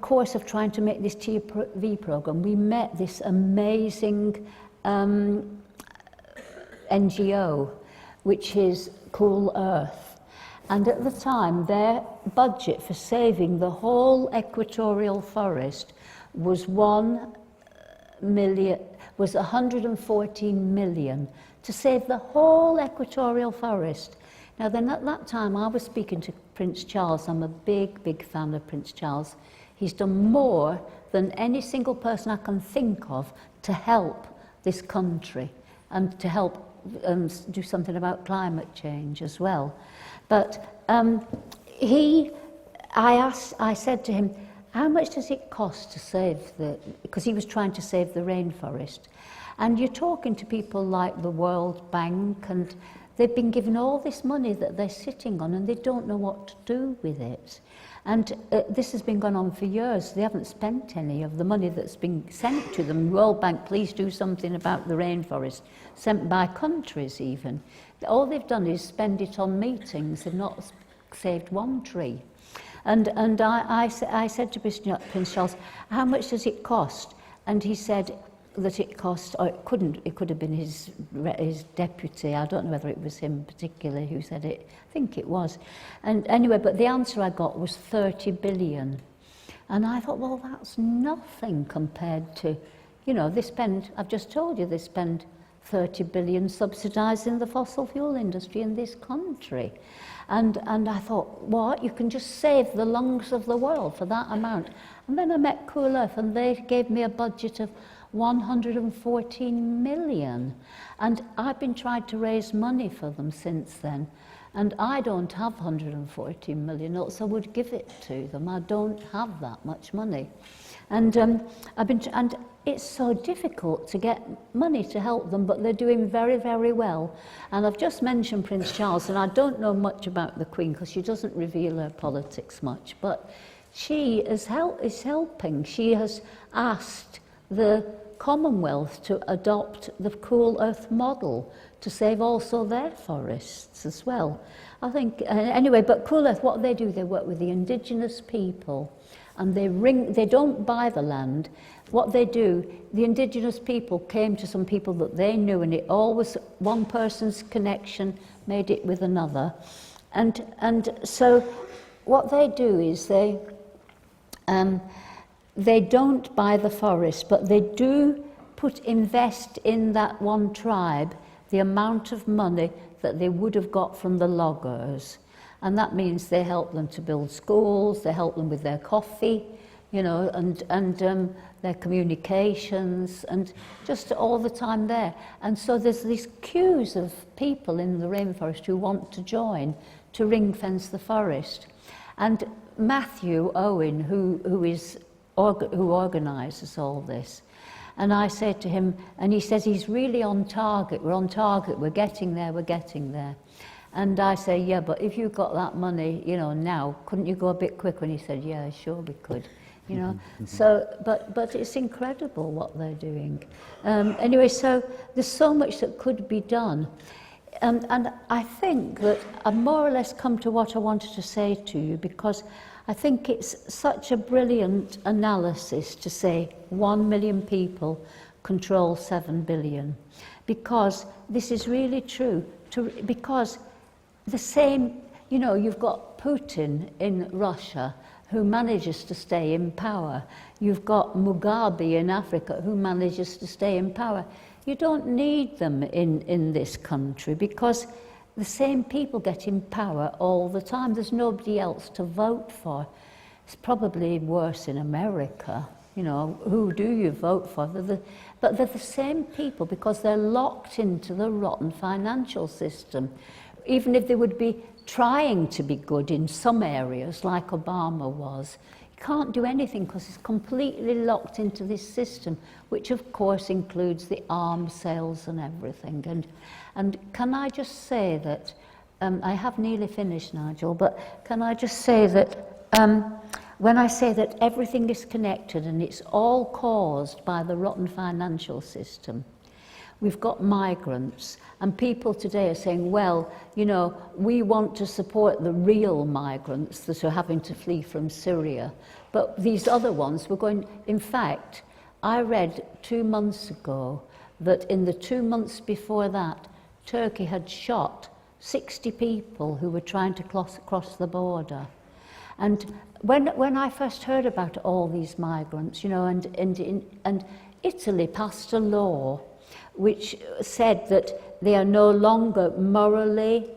course of trying to make this TV programme, we met this amazing NGO, which is Cool Earth. And at the time, their budget for saving the whole equatorial forest was 114 million to save the whole equatorial forest. Now then, at that time, I was speaking to Prince Charles. I'm a big, big fan of Prince Charles. He's done more than any single person I can think of to help this country and to help do something about climate change as well. But I said to him, how much does it cost to save because he was trying to save the rainforest. And you're talking to people like the World Bank, and they've been given all this money that they're sitting on, and they don't know what to do with it. And this has been going on for years. They haven't spent any of the money that's been sent to them. World Bank, please do something about the rainforest, sent by countries even. All they've done is spend it on meetings. They've not saved one tree. And I said to Prince Charles, how much does it cost? And he said that it cost, or it could have been his deputy. I don't know whether it was him particularly who said it. I think it was. And anyway, but the answer I got was 30 billion. And I thought, well, that's nothing compared to, I've just told you, they spend 30 billion subsidising the fossil fuel industry in this country. And I thought, what? You can just save the lungs of the world for that amount. And then I met Cool Earth, and they gave me a budget of 114 million. And I've been trying to raise money for them since then. And I don't have 114 million, else I would give it to them. I don't have that much money. And and it's so difficult to get money to help them, but they're doing very, very well. And I've just mentioned Prince Charles, and I don't know much about the Queen because she doesn't reveal her politics much, but she is helping. She has asked the Commonwealth to adopt the Cool Earth model to save also their forests as well. I think, anyway, but Cool Earth, what they do, they work with the indigenous people, and they don't buy the land. What they do, the indigenous people came to some people that they knew, and it always, one person's connection made it with another. And so what they do is they don't buy the forest, but they do invest in that one tribe the amount of money that they would have got from the loggers. And that means they help them to build schools, they help them with their coffee, and their communications, and just all the time there. And so there's these queues of people in the rainforest who want to join to ring fence the forest. And Matthew Owen, who organises all this, and I said to him, and he says he's really on target, we're on target, we're getting there. And I say, yeah, but if you got that money, now, couldn't you go a bit quicker? And he said, yeah, sure we could, So, but it's incredible what they're doing. Anyway, so there's so much that could be done. And I think that I've more or less come to what I wanted to say to you, because I think it's such a brilliant analysis to say 1 million people control 7 billion. Because this is really true. because the same, you know, you've got Putin in Russia who manages to stay in power. You've got Mugabe in Africa who manages to stay in power. You don't need them in this country because the same people get in power all the time. There's nobody else to vote for. It's probably worse in America. You know, who do you vote for? But they're the same people because they're locked into the rotten financial system. Even if they would be trying to be good in some areas, like Obama was, you can't do anything because it's completely locked into this system, which of course includes the arms sales and everything. And can I just say that, I have nearly finished, Nigel, but can I just say that when I say that everything is connected and it's all caused by the rotten financial system, we've got migrants, and people today are saying, well, you know, we want to support the real migrants that are having to flee from Syria, but these other ones, we're going, in fact, I read 2 months ago that in the 2 months before that, Turkey had shot 60 people who were trying to cross the border. And when I first heard about all these migrants, you know, and Italy passed a law which said that they are no longer morally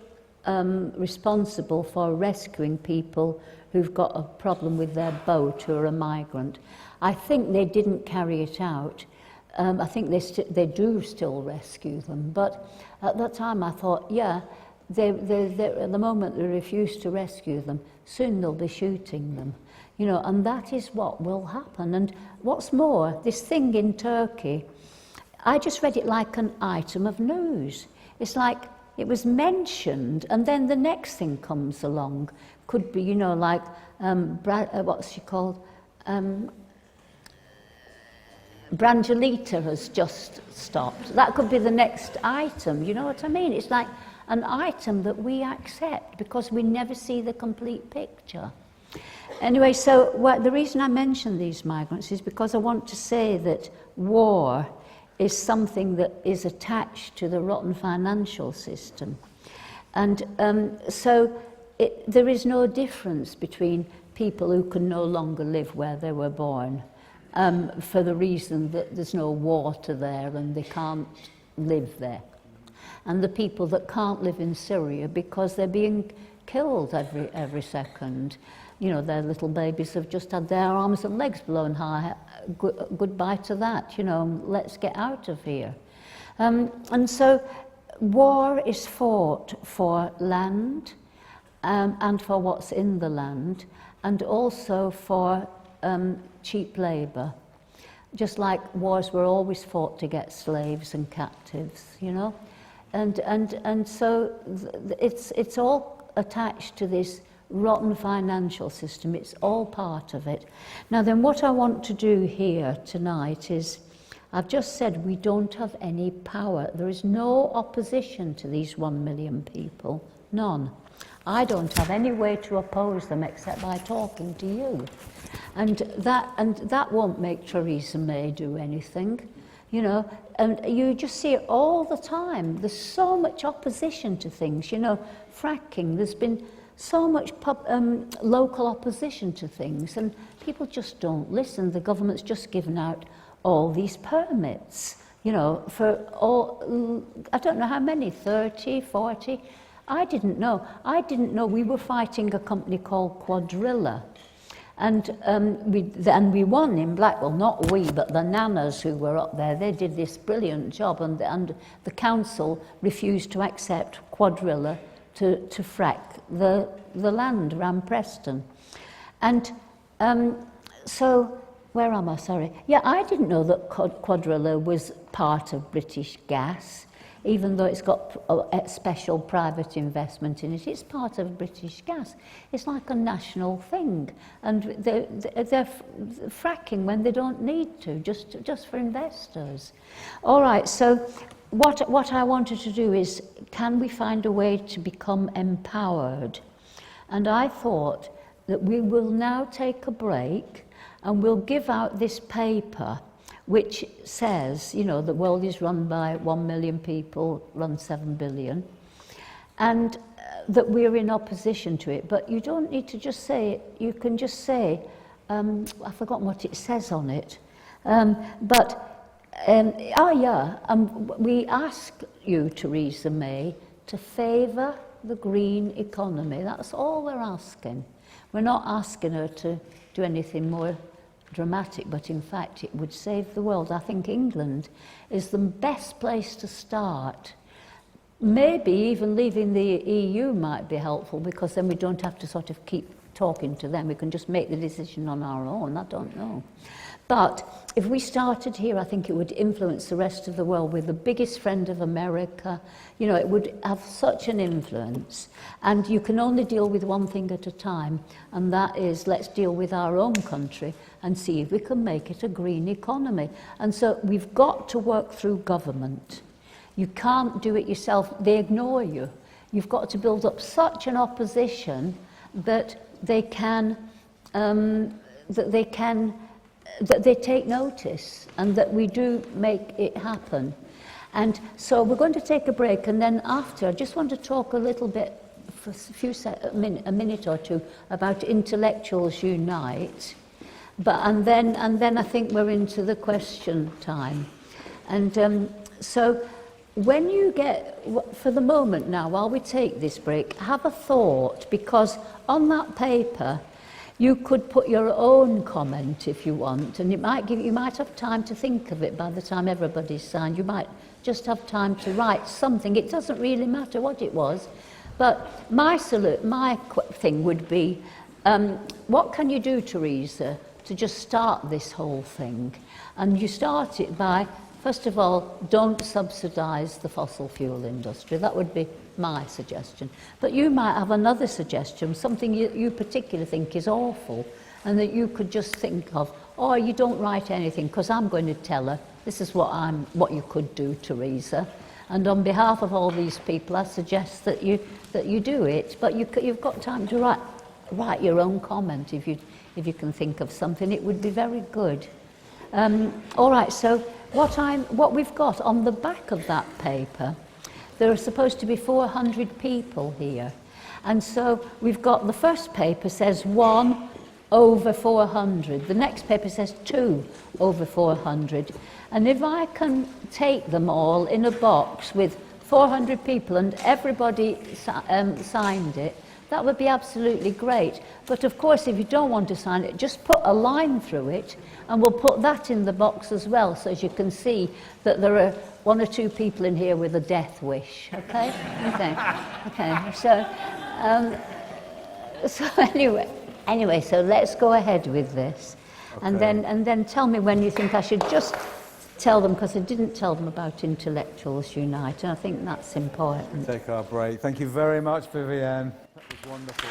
responsible for rescuing people who've got a problem with their boat who are a migrant. I think they didn't carry it out. I think they do still rescue them. But at that time I thought, yeah, at the moment they refuse to rescue them, soon they'll be shooting them. You know, and that is what will happen. And what's more, this thing in Turkey, I just read it like an item of news. It's like it was mentioned, and then the next thing comes along. Could be, you know, like, what's she called? Brangelita has just stopped. That could be the next item, you know what I mean? It's like an item that we accept because we never see the complete picture. Anyway, so the reason I mention these migrants is because I want to say that war is something that is attached to the rotten financial system. And so there is no difference between people who can no longer live where they were born for the reason that there's no water there and they can't live there. And the people that can't live in Syria because they're being killed every second. You know, their little babies have just had their arms and legs blown high. Goodbye to that, you know, let's get out of here. And so war is fought for land and for what's in the land, and also for cheap labour. Just like wars were always fought to get slaves and captives, you know. And so it's all attached to this rotten financial system. It's all part of it. Now then, what I want to do here tonight is, I've just said we don't have any power. There is no opposition to these 1 million people. None. I don't have any way to oppose them except by talking to you. And that won't make Theresa May do anything. You know, and you just see it all the time. There's so much opposition to things, you know, fracking. There's been so much local opposition to things, and people just don't listen. The government's just given out all these permits, you know, for all, I don't know how many, 30, 40. I didn't know. We were fighting a company called Quadrilla. And we won in Blackwell, not we, but the nanas who were up there. They did this brilliant job, and the council refused to accept Quadrilla to frack the land around Preston. And so, where am I? Sorry. Yeah, I didn't know that Quadrilla was part of British Gas, even though it's got a special private investment in it. It's part of British Gas. It's like a national thing. And they're fracking when they don't need to, just for investors. All right, so what I wanted to do is, can we find a way to become empowered? And I thought that we will now take a break and we'll give out this paper which says, you know, the world is run by 1 million people, run 7 billion. and that we're in opposition to it. But you don't need to just say it. You can just say, I've forgotten what it says on it, we ask you, Theresa May, to favour the green economy. That's all we're asking. We're not asking her to do anything more dramatic, but in fact it would save the world. I think England is the best place to start. Maybe even leaving the EU might be helpful, because then we don't have to sort of keep talking to them. We can just make the decision on our own. I don't know. But if we started here, I think it would influence the rest of the world. We're the biggest friend of America. You know, it would have such an influence. And you can only deal with one thing at a time, and that is, let's deal with our own country and see if we can make it a green economy. And so we've got to work through government. You can't do it yourself. They ignore you. You've got to build up such an opposition that they take notice, and that we do make it happen. And so we're going to take a break, and then after, I just want to talk a little bit, for a minute or two, about Intellectuals Unite. And then I think we're into the question time. And so when you get, for the moment now, while we take this break, have a thought, because on that paper, you could put your own comment if you want, and you might have time to think of it by the time everybody's signed. You might just have time to write something. It doesn't really matter what it was, but my thing would be, what can you do, Theresa, to just start this whole thing? And you start it by, first of all, don't subsidise the fossil fuel industry. That would be my suggestion. But you might have another suggestion, something you particularly think is awful, and that you could just think of, or you don't write anything, because I'm going to tell her, this is what you could do, Theresa. And on behalf of all these people, I suggest that you do it. But you've got time to write your own comment if you can think of something. It would be very good. All right, so what we've got on the back of that paper, there are supposed to be 400 people here. And so we've got, the first paper says 1 over 400. The next paper says 2 over 400. And if I can take them all in a box with 400 people and everybody signed it, that would be absolutely great. But of course, if you don't want to sign it, just put a line through it, and we'll put that in the box as well, so as you can see that there are 1 or 2 people in here with a death wish. Okay? Okay. So anyway, so let's go ahead with this. Okay. And then tell me when you think I should just tell them, because I didn't tell them about Intellectuals Unite, and I think that's important. Take our break. Thank you very much, Vivienne. That was wonderful.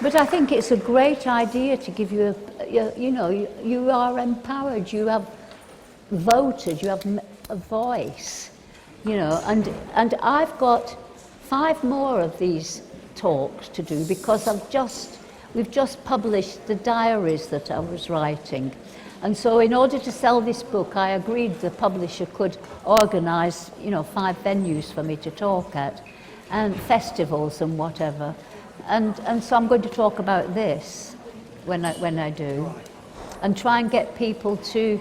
But I think it's a great idea to give you you are empowered, you have voted, you have a voice, and I've got 5 more of these talks to do, because we've just published the diaries that I was writing. And so in order to sell this book, I agreed the publisher could organise, 5 venues for me to talk at, and festivals and whatever. And so I'm going to talk about this when I do, and try and get people to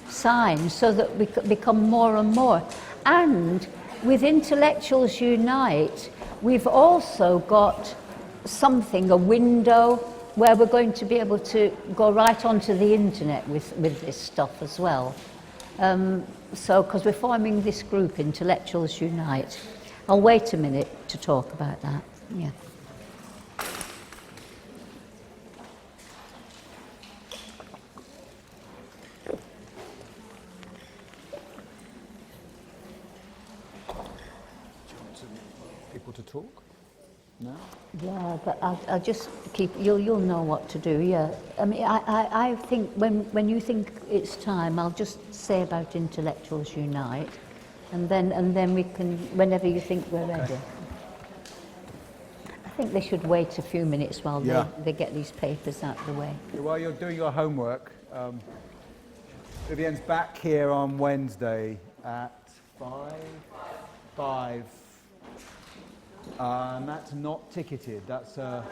sign so that we become more and more. And with Intellectuals Unite, we've also got a window where we're going to be able to go right onto the internet with this stuff as well. So, because we're forming this group, Intellectuals Unite. I'll wait a minute to talk about that. Yeah. People to talk? No? Yeah, but I'll just keep, you'll know what to do, yeah. I mean, I think when you think it's time, I'll just say about Intellectuals Unite, and then we can, whenever you think we're ready. I think they should wait a few minutes while they get these papers out of the way. While you're doing your homework, Vivienne's back here on Wednesday at 5. And that's not ticketed. That's a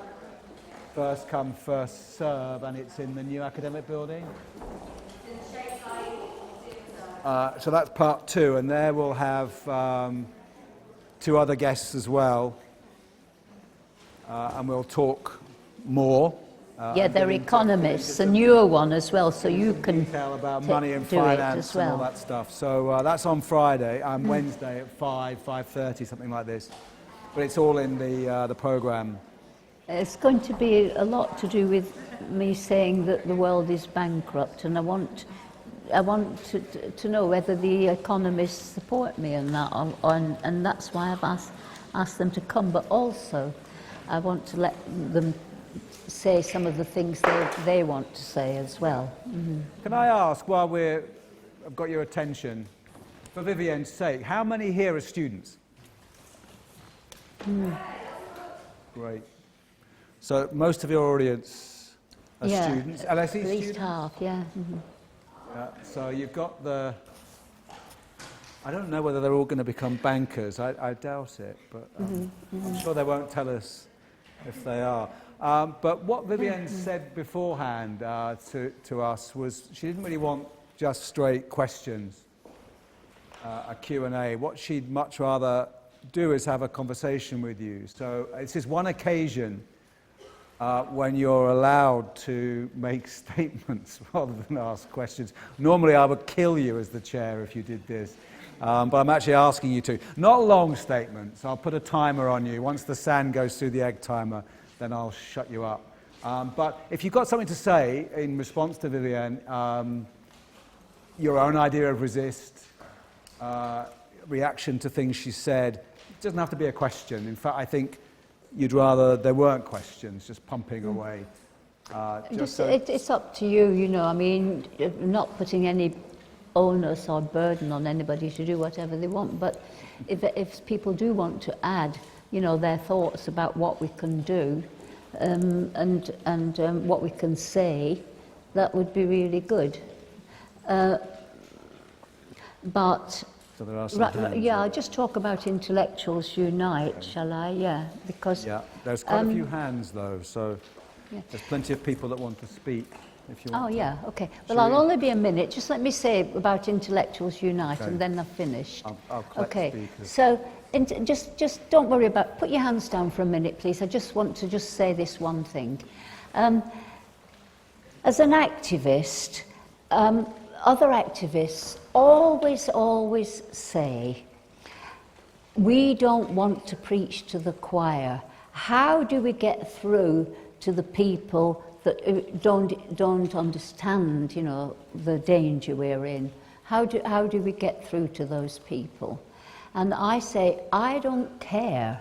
first come, first serve, and it's in the new academic building. So that's part 2, and there we'll have 2 other guests as well, and we'll talk more. Yeah, they're economists, a newer one as well, so you can detail about money and finance well. and all that stuff. So that's on Friday and Wednesday at 5:30, something like this. But it's all in the programme. It's going to be a lot to do with me saying that the world is bankrupt, and I want to know whether the economists support me in that, and that's why I've asked them to come. But also, I want to let them say some of the things they want to say as well. Mm-hmm. Can I ask, while I've got your attention, for Vivienne's sake, how many here are students? Great. So most of your audience are students. LSE at students? least half, yeah. Mm-hmm. So you've got I don't know whether they're all going to become bankers. I doubt it, but I'm sure they won't tell us if they are. But what Vivienne said beforehand to us was she didn't really want just straight questions, a Q&A. What she'd much rather do is have a conversation with you. So this is one occasion when you're allowed to make statements rather than ask questions. Normally I would kill you as the chair if you did this, but I'm actually asking you to. Not long statements. I'll put a timer on you. Once the sand goes through the egg timer, then I'll shut you up. But if you've got something to say in response to Vivienne, your own idea of resist, reaction to things she said, it doesn't have to be a question. In fact, I think you'd rather there weren't questions, just pumping away. It's up to you, you know. I mean, not putting any onus or burden on anybody to do whatever they want. But if people do want to add, you know, their thoughts about what we can do and what we can say, that would be really good. But so there are some hands, I'll just talk about Intellectuals Unite, shall I? Yeah, because there's quite a few hands though, so there's plenty of people that want to speak. If you want okay. Well, I'll only be a minute. Just let me say about Intellectuals Unite, and then I've finished. I'll collect speakers. So just don't worry about. Put your hands down for a minute, please. I just want to just say this one thing. As an activist, other activists always say, we don't want to preach to the choir. How do we get through to the people that don't understand, you know, the danger we're in? How do we get through to those people? And I say, I don't care.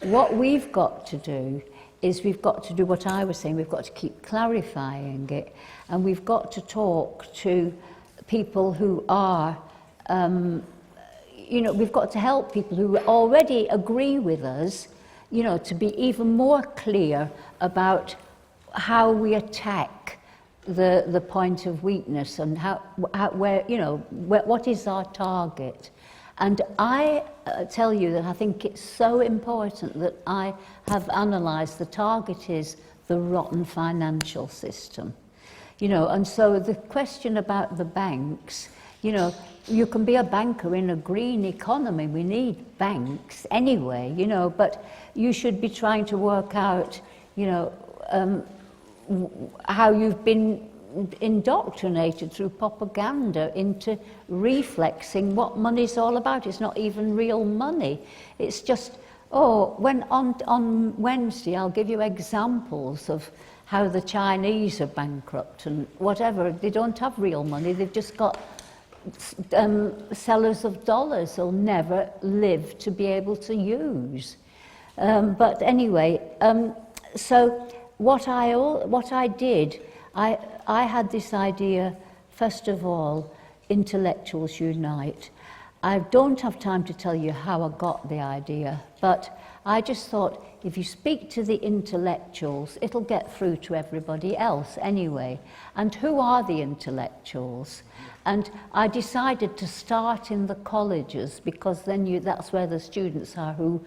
What we've got to do is we've got to do what I was saying. We've got to keep clarifying it, and we've got to talk to people who are, you know, we've got to help people who already agree with us, you know, to be even more clear about how we attack the point of weakness and how where, you know, what is our target. And I tell you that I think it's so important that I have analysed the target is the rotten financial system. You know, and so the question about the banks, you know, you can be a banker in a green economy. We need banks anyway, you know, but you should be trying to work out, you know, how you've been indoctrinated through propaganda into reflexing what money's all about. It's not even real money. It's just, when on Wednesday I'll give you examples of how the Chinese are bankrupt and whatever. They don't have real money. They've just got sellers of dollars they'll never live to be able to use. But anyway, so what I did, I had this idea, first of all, Intellectuals Unite, I don't have time to tell you how I got the idea, but I just thought if you speak to the intellectuals, it'll get through to everybody else anyway. And who are the intellectuals? And I decided to start in the colleges because then that's where the students are who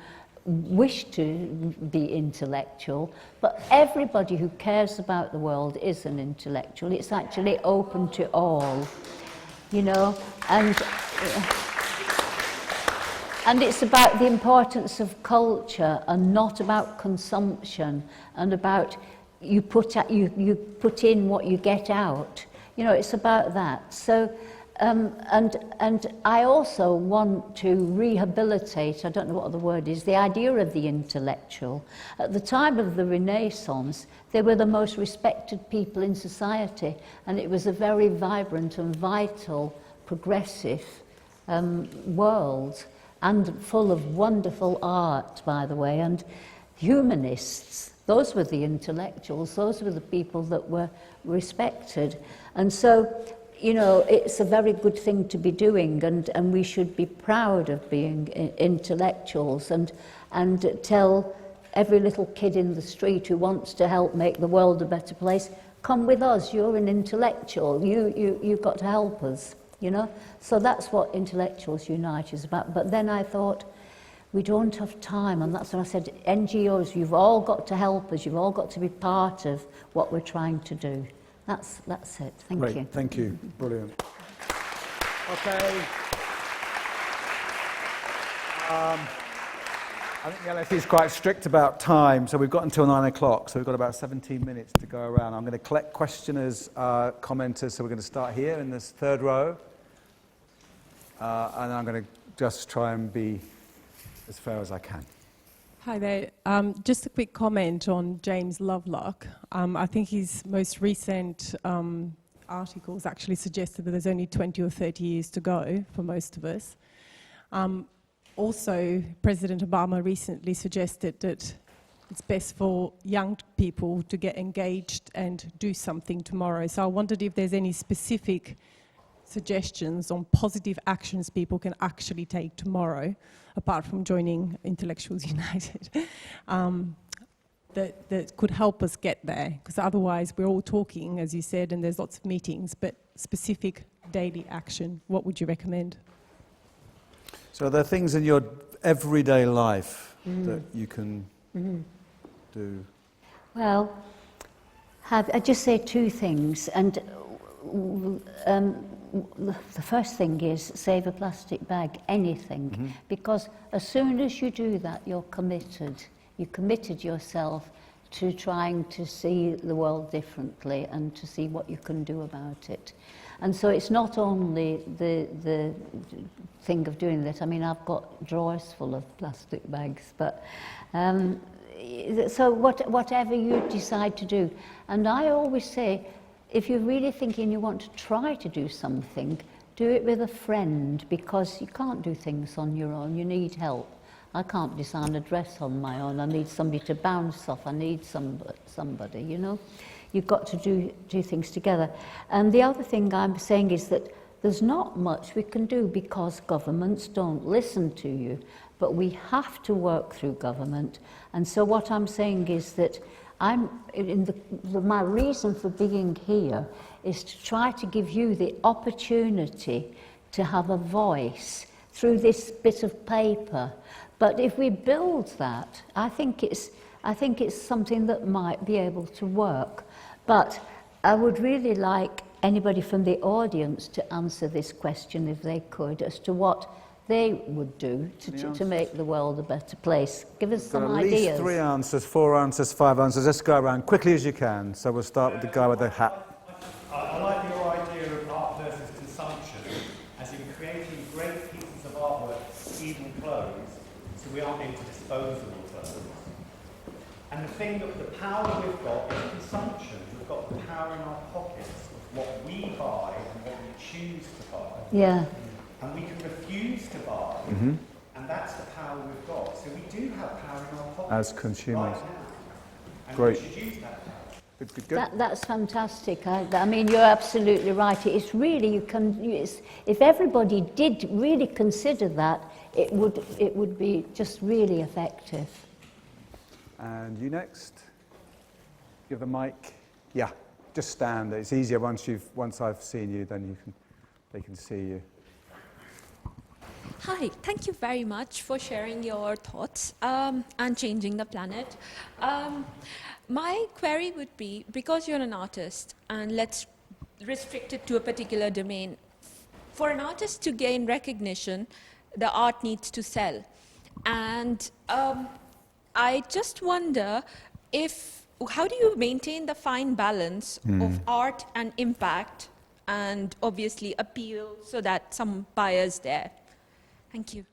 wish to be intellectual, but everybody who cares about the world is an intellectual. It's actually open to all, you know, and it's about the importance of culture and not about consumption and about you put in what you get out. You know, it's about that. So, and I also want to rehabilitate, I don't know what the word is, the idea of the intellectual. At the time of the Renaissance, they were the most respected people in society, and it was a very vibrant and vital, progressive world, and full of wonderful art, by the way, and humanists. Those were the intellectuals, those were the people that were respected. And so, you know, it's a very good thing to be doing, and we should be proud of being intellectuals and tell every little kid in the street who wants to help make the world a better place, come with us, you're an intellectual, you've got to help us, you know. So that's what Intellectuals Unite is about. But then I thought, we don't have time, and that's when I said, NGOs, you've all got to help us, you've all got to be part of what we're trying to do. That's it. Thank you. Thank you. Brilliant. Okay. I think the LSE is quite strict about time, so we've got until 9 o'clock, so we've got about 17 minutes to go around. I'm going to collect questioners, commenters, so we're going to start here in this third row. And I'm going to just try and be as fair as I can. Hi there. Just a quick comment on James Lovelock. I think his most recent articles actually suggested that there's only 20 or 30 years to go for most of us. Also, President Obama recently suggested that it's best for young people to get engaged and do something tomorrow. So I wondered if there's any specific suggestions on positive actions people can actually take tomorrow, apart from joining Intellectuals United, that could help us get there. Because otherwise we're all talking, as you said, and there's lots of meetings, but specific daily action, what would you recommend? So there are things in your everyday life that you can do. Well, I just say two things, and the first thing is save a plastic bag, anything, because as soon as you do that, you're committed. You committed yourself to trying to see the world differently and to see what you can do about it. And so it's not only the thing of doing that. I mean, I've got drawers full of plastic bags, but so whatever you decide to do. And I always say, if you're really thinking you want to try to do something, do it with a friend, because you can't do things on your own. You need help. I can't design a dress on my own. I need somebody to bounce off. I need somebody, you know. You've got to do things together. And the other thing I'm saying is that there's not much we can do because governments don't listen to you, but we have to work through government. And so what I'm saying is that my reason for being here is to try to give you the opportunity to have a voice through this bit of paper. But if we build that, I think it's something that might be able to work. But I would really like anybody from the audience to answer this question, if they could, as to what they would do to make the world a better place. Give us some ideas. At least 3 answers, 4 answers, 5 answers. Let's go around quickly as you can. So we'll start with the guy with the hat. I like your idea of art versus consumption, as in creating great pieces of artwork, even clothes, so we aren't into disposable clothes. And the power we've got in consumption. We've got the power in our pockets of what we buy and what we choose to buy. Yeah. And we can refuse to buy, and that's the power we've got. So we do have power in our pockets as consumers. right now. And Great. we should use that Good. That's fantastic. I mean, you're absolutely right. It's really, if everybody did really consider that, it would be just really effective. And you next. Give the mic. Yeah, just stand. It's easier once I've seen you, then they can see you. Hi, thank you very much for sharing your thoughts and changing the planet. My query would be, because you're an artist, and let's restrict it to a particular domain, for an artist to gain recognition, the art needs to sell. And I just wonder how do you maintain the fine balance of art and impact and obviously appeal so that some buyers there? Thank you.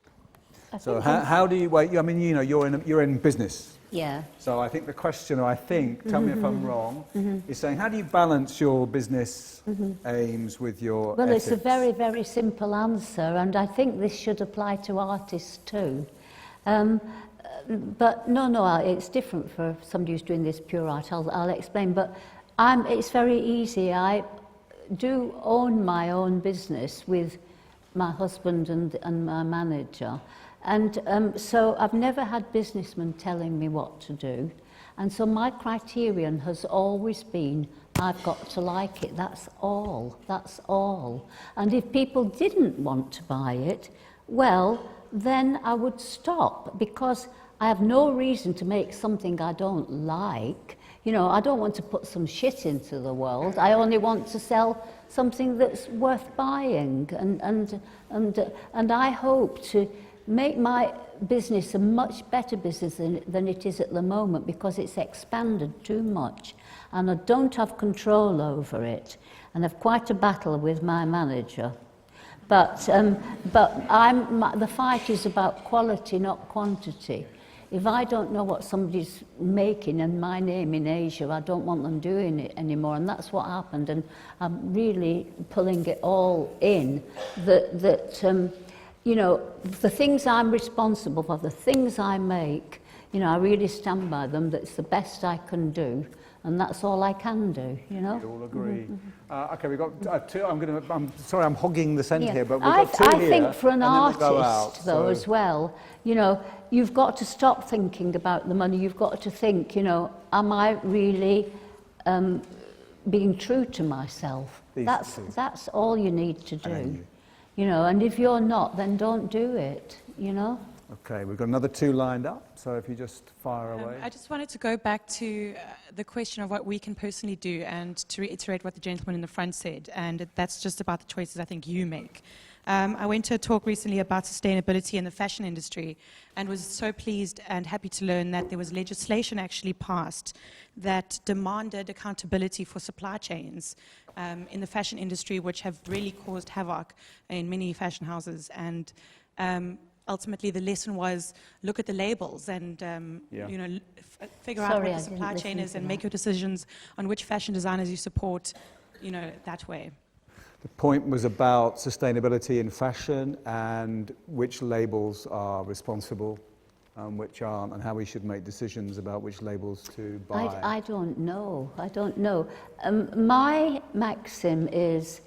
So how do you, I mean, you're in business. Yeah. So I think the question, tell me if I'm wrong, is saying how do you balance your business aims with your Well, ethics? it's a very, very simple answer, and I think this should apply to artists too. But no, it's different for somebody who's doing this pure art. I'll explain. But it's very easy. I do own my own business with my husband and my manager. And so I've never had businessmen telling me what to do. And so my criterion has always been, I've got to like it, that's all. And if people didn't want to buy it, well, then I would stop, because I have no reason to make something I don't like. I don't want to put some shit into the world. I only want to sell something that's worth buying. And I hope to make my business a much better business than it is at the moment, because it's expanded too much and I don't have control over it, and I've quite a battle with my manager. But the fight is about quality, not quantity. If I don't know what somebody's making and my name in Asia, I don't want them doing it anymore, and that's what happened. And I'm really pulling it all in, that the things I'm responsible for, the things I make, I really stand by them. That's the best I can do, and that's all I can do, We all agree. Okay, we've got two. I'm sorry, I'm hogging the scent here, but we've got two I here. think for an artist, as well, you've got to stop thinking about the money. You've got to think, am I really being true to myself? That's all you need to do. And if you're not, then don't do it, Okay, we've got another two lined up, so if you just fire away. I just wanted to go back to the question of what we can personally do, and to reiterate what the gentleman in the front said, and that's just about the choices I think you make. I went to a talk recently about sustainability in the fashion industry, and was so pleased and happy to learn that there was legislation actually passed that demanded accountability for supply chains in the fashion industry, which have really caused havoc in many fashion houses. And ultimately, the lesson was look at the labels and figure out what the supply chain is, and make your decisions on which fashion designers you support, that way. The point was about sustainability in fashion and which labels are responsible and which aren't, and how we should make decisions about which labels to buy. I don't know. My maxim is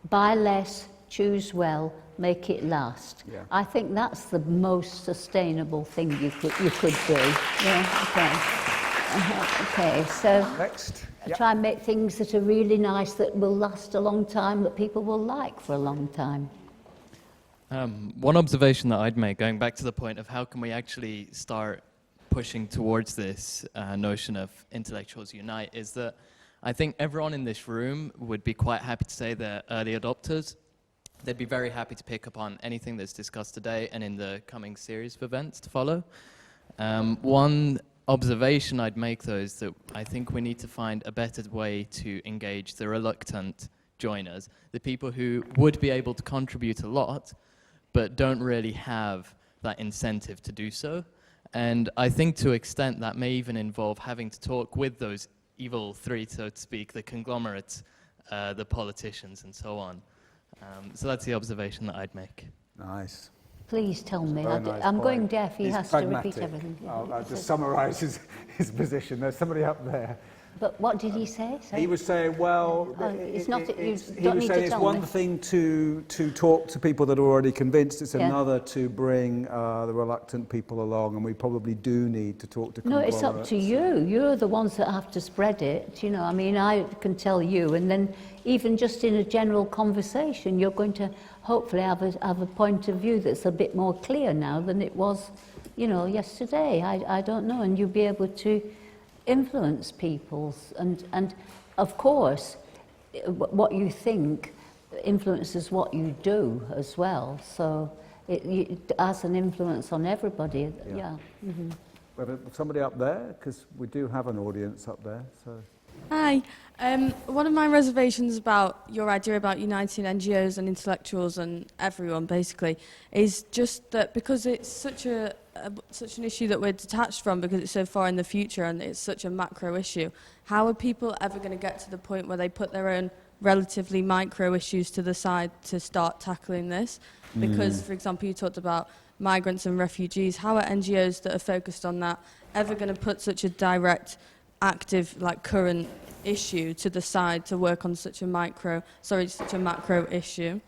buy less, choose well, make it last. Yeah. I think that's the most sustainable thing you could do. Yeah, okay. Okay, so Next. try and make things that are really nice, that will last a long time, that people will like for a long time. One observation that I'd make, going back to the point of how can we actually start pushing towards this notion of intellectuals unite, is that I think everyone in this room would be quite happy to say they're early adopters. They'd be very happy to pick up on anything that's discussed today and in the coming series of events to follow. One observation I'd make, though, is that I think we need to find a better way to engage the reluctant joiners, the people who would be able to contribute a lot, but don't really have that incentive to do so. And I think to an extent that may even involve having to talk with those evil three, so to speak, the conglomerates, the politicians, and so on. So that's the observation that I'd make. Nice. Please tell me. Nice I'm point. going deaf. He He's has pragmatic. to repeat everything. I'll just summarise his position. There's somebody up there. But what did he say? Sorry? He was saying, well, it's not. You he was don't need saying to it's tell one me. thing to talk to people that are already convinced. It's Yeah. another to bring the reluctant people along, and we probably do need to talk to No, conglomerates. it's up to you. You're the ones that have to spread it. You know, I mean, I can tell you, and then even just in a general conversation, you're going to hopefully have a point of view that's a bit more clear now than it was, you know, yesterday. I don't know, and you'll be able to influence people's, and of course, what you think influences what you do as well. So it has an influence on everybody. Yeah. Mm-hmm. We have somebody up there, because we do have an audience up there. So. Hi. One of my reservations about your idea about uniting NGOs and intellectuals and everyone, basically, is just that because it's such an issue that we're detached from because it's so far in the future and it's such a macro issue, how are people ever going to get to the point where they put their own relatively micro issues to the side to start tackling this? Because, for example, you talked about migrants and refugees. How are NGOs that are focused on that ever going to put such a direct, active, like current issue to the side to work on such a macro issue?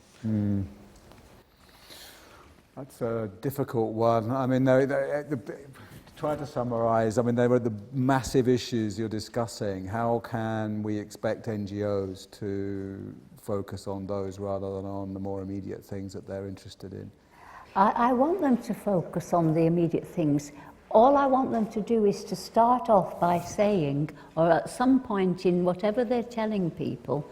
That's a difficult one. I mean, try to summarise. I mean, there are the massive issues you're discussing. How can we expect NGOs to focus on those rather than on the more immediate things that they're interested in? I want them to focus on the immediate things. All I want them to do is to start off by saying, or at some point in whatever they're telling people,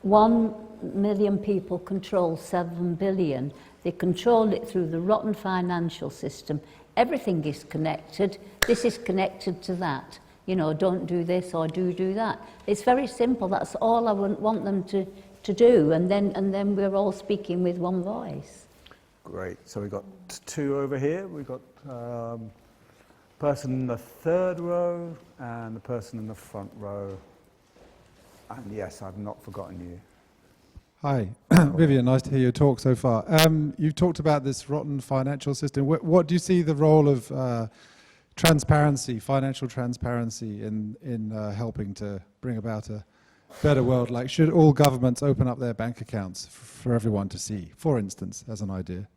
1 million people control 7 billion. They control it through the rotten financial system. Everything is connected. This is connected to that. You know, don't do this or do that. It's very simple. That's all I want them to do. And then we're all speaking with one voice. Great. So we've got 2 over here. We've got person in the 3rd row and the person in the front row. And yes, I've not forgotten you. Hi, Vivienne, nice to hear your talk so far. You've talked about this rotten financial system. What do you see the role of transparency, financial transparency in helping to bring about a better world? Like, should all governments open up their bank accounts for everyone to see, for instance, as an idea?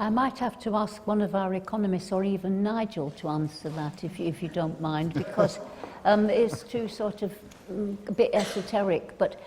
I might have to ask one of our economists or even Nigel to answer that, if you don't mind, because it's too sort of a bit esoteric. But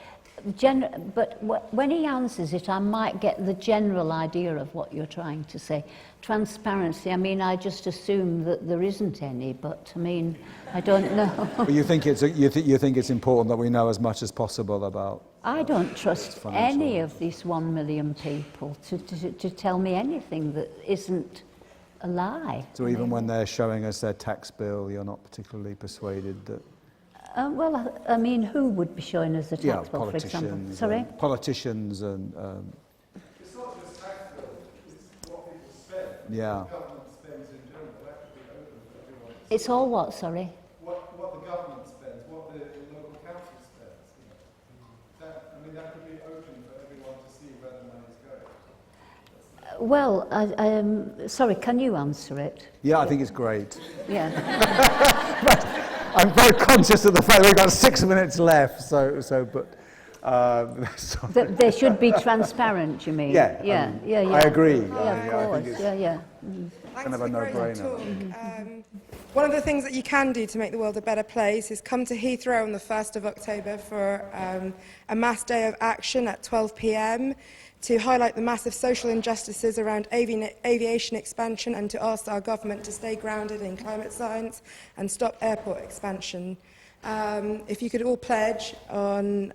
when he answers it, I might get the general idea of what you're trying to say. Transparency, I mean, I just assume that there isn't any, but I mean, I don't know. But you think it's important that we know as much as possible about. I don't trust any of these 1 million people to tell me anything that isn't a lie. So even when they're showing us their tax bill, you're not particularly persuaded that. Well, I mean, who would be showing us the tax bill, for politicians. example? Sorry? Politicians and. It's not just tax bill, it's what people spend. Yeah. What the government spends in general, that could be open for everyone to see. It's all what, sorry? What the government spends, what the local council spends. That could be open for everyone to see where the money's going. Well, sorry, can you answer it? Yeah, I think it's great. Yeah. I'm very conscious of the fact that we've got 6 minutes left, They should be transparent, you mean? Yeah, Yeah. I agree. Yeah, of course. Yeah. Kind of a no-brainer. One of the things that you can do to make the world a better place is come to Heathrow on the 1st of October for a mass day of action at 12 p.m. to highlight the massive social injustices around aviation expansion and to ask our government to stay grounded in climate science and stop airport expansion. If you could all pledge on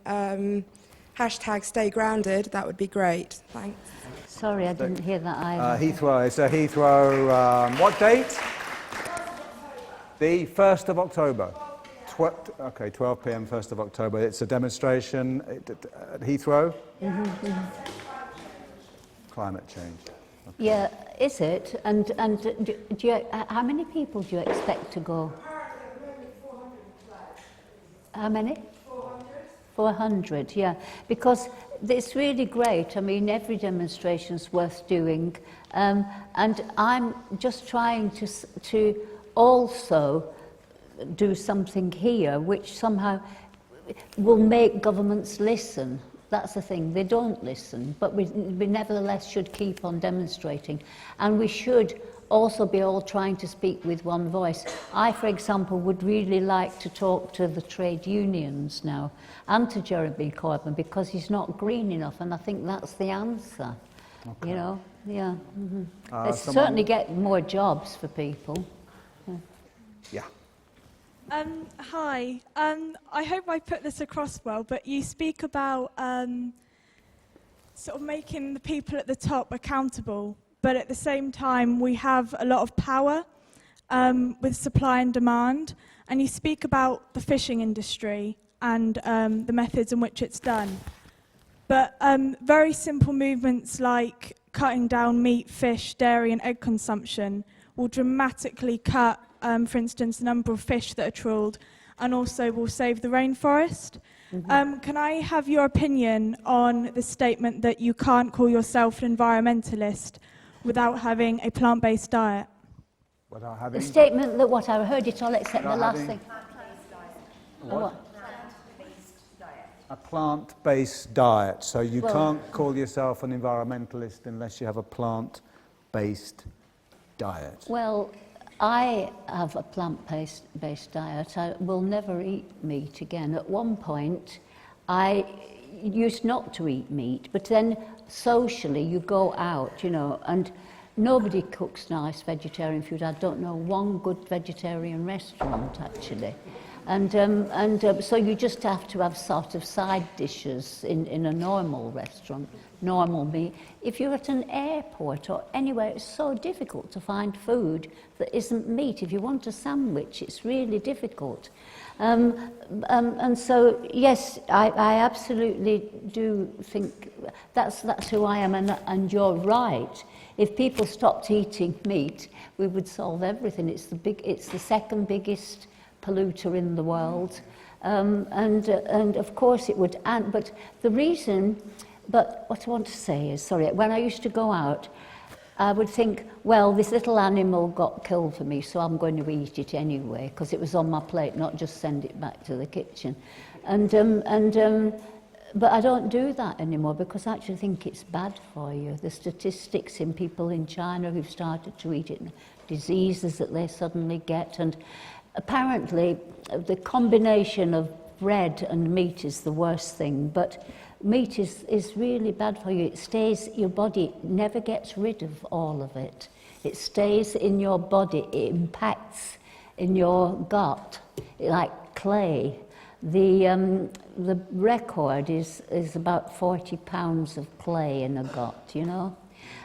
hashtag stay grounded, that would be great. Thanks. Sorry, I didn't hear that either. Heathrow, it's a Heathrow, what date? The 1st of October. 12 p.m. 1st of October. It's a demonstration at Heathrow. Climate change. Okay. Yeah, is it? And do you, how many people do you expect to go? How many? 400, yeah. Because it's really great. I mean, every demonstration's worth doing. And I'm just trying to also do something here which somehow will make governments listen. That's the thing, they don't listen, but we nevertheless should keep on demonstrating. And we should also be all trying to speak with one voice. I, for example, would really like to talk to the trade unions now and to Jeremy Corbyn, because he's not green enough, and I think that's the answer. Okay. You know, yeah. They someone- certainly get more jobs for people. Yeah. Hi. I hope I put this across well, but you speak about sort of making the people at the top accountable, but at the same time we have a lot of power with supply and demand, and you speak about the fishing industry and the methods in which it's done. But very simple movements like cutting down meat, fish, dairy and egg consumption will dramatically cut, for instance, the number of fish that are trawled, and also will save the rainforest. Can I have your opinion on the statement that you can't call yourself an environmentalist without having a plant-based diet? Without The having... statement that what I heard it all except the last thing. What? A plant-based diet. So you can't call yourself an environmentalist unless you have a plant-based diet. Well, I have a plant-based diet. I will never eat meat again. At one point, I used not to eat meat, but then socially you go out, you know, and nobody cooks nice vegetarian food. I don't know one good vegetarian restaurant, actually. And so you just have to have sort of side dishes in a normal restaurant, normal meat. If you're at an airport or anywhere, it's so difficult to find food that isn't meat. If you want a sandwich, it's really difficult. And so, yes, I absolutely do think that's who I am, and you're right. If people stopped eating meat, we would solve everything. It's the second biggest polluter in the world, and of course it would. But the reason, but what I want to say is, sorry, when I used to go out, I would think, well, this little animal got killed for me, so I'm going to eat it anyway, because it was on my plate, not just send it back to the kitchen. But I don't do that anymore, because I actually think it's bad for you. The statistics in people in China who've started to eat it, diseases that they suddenly get, and apparently the combination of bread and meat is the worst thing, but meat is really bad for you. It stays, your body never gets rid of all of it. It stays in your body, it impacts in your gut like clay. The record is about 40 pounds of clay in a gut, you know.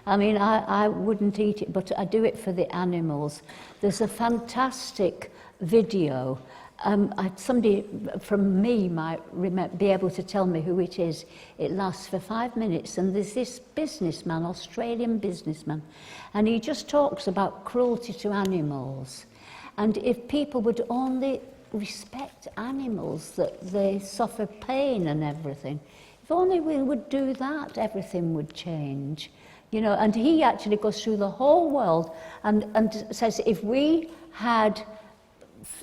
I mean, I wouldn't eat it, but I do it for the animals. There's a fantastic video. Somebody from me might be able to tell me who it is. It lasts for 5 minutes, and there's this businessman, Australian businessman, and he just talks about cruelty to animals. And if people would only respect animals, that they suffer pain and everything, if only we would do that, everything would change. You know, and he actually goes through the whole world and says if we had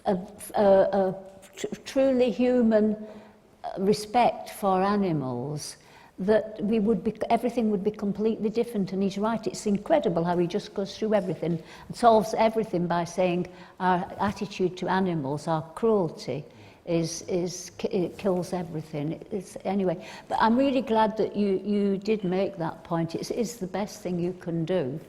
a truly human respect for animals, that everything would be completely different. And he's right, it's incredible how he just goes through everything and solves everything by saying our attitude to animals, our cruelty, it kills everything. Anyway, but I'm really glad that you did make that point. It's the best thing you can do.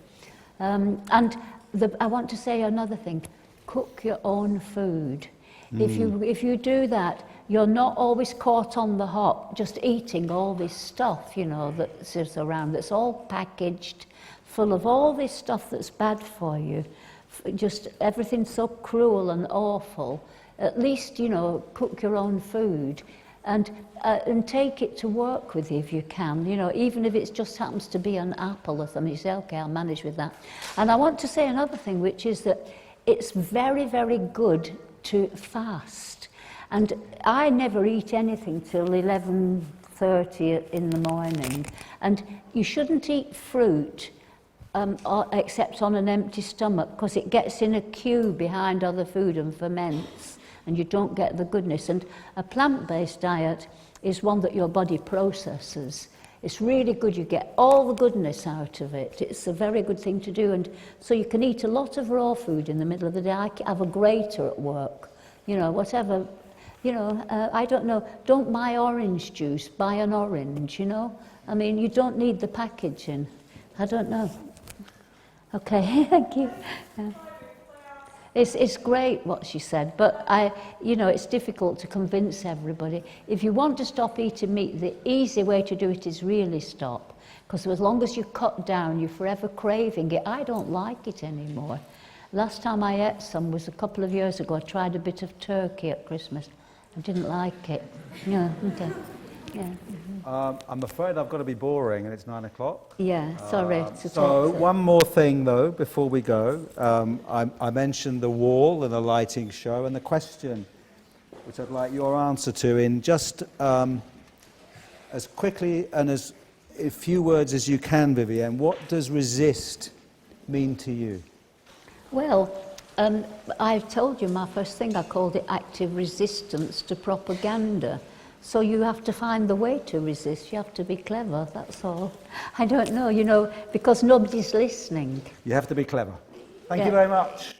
I want to say another thing. Cook your own food. If you do that, you're not always caught on the hop just eating all this stuff, you know, that's around, that's all packaged, full of all this stuff that's bad for you. Just everything's so cruel and awful. At least, you know, cook your own food and take it to work with you if you can, you know, even if it just happens to be an apple or something. You say, okay, I'll manage with that. And I want to say another thing, which is that it's very, very good to fast. And I never eat anything till 11:30 in the morning. And you shouldn't eat fruit except on an empty stomach, because it gets in a queue behind other food and ferments, and you don't get the goodness. And a plant-based diet is one that your body processes. It's really good. You get all the goodness out of it. It's a very good thing to do. And so you can eat a lot of raw food in the middle of the day. I have a grater at work, you know, whatever. You know, I don't know, don't buy orange juice, buy an orange, you know. I mean, you don't need the packaging. I don't know. Okay, thank you. Yeah. It's great what she said, but you know, it's difficult to convince everybody. If you want to stop eating meat, the easy way to do it is really stop. Because as long as you cut down, you're forever craving it. I don't like it anymore. Last time I ate some was a couple of years ago. I tried a bit of turkey at Christmas. I didn't like it. Yeah, okay. Yeah. I'm afraid I've got to be boring, and it's 9 o'clock. Yeah, sorry. So one more thing, though, before we go. I mentioned the wall and the lighting show, and the question, which I'd like your answer to in just as quickly and as few words as you can, Vivienne. What does resist mean to you? Well, I told you my first thing, I called it active resistance to propaganda. So you have to find the way to resist. You have to be clever, that's all. I don't know, you know, because nobody's listening. You have to be clever. Thank you very much.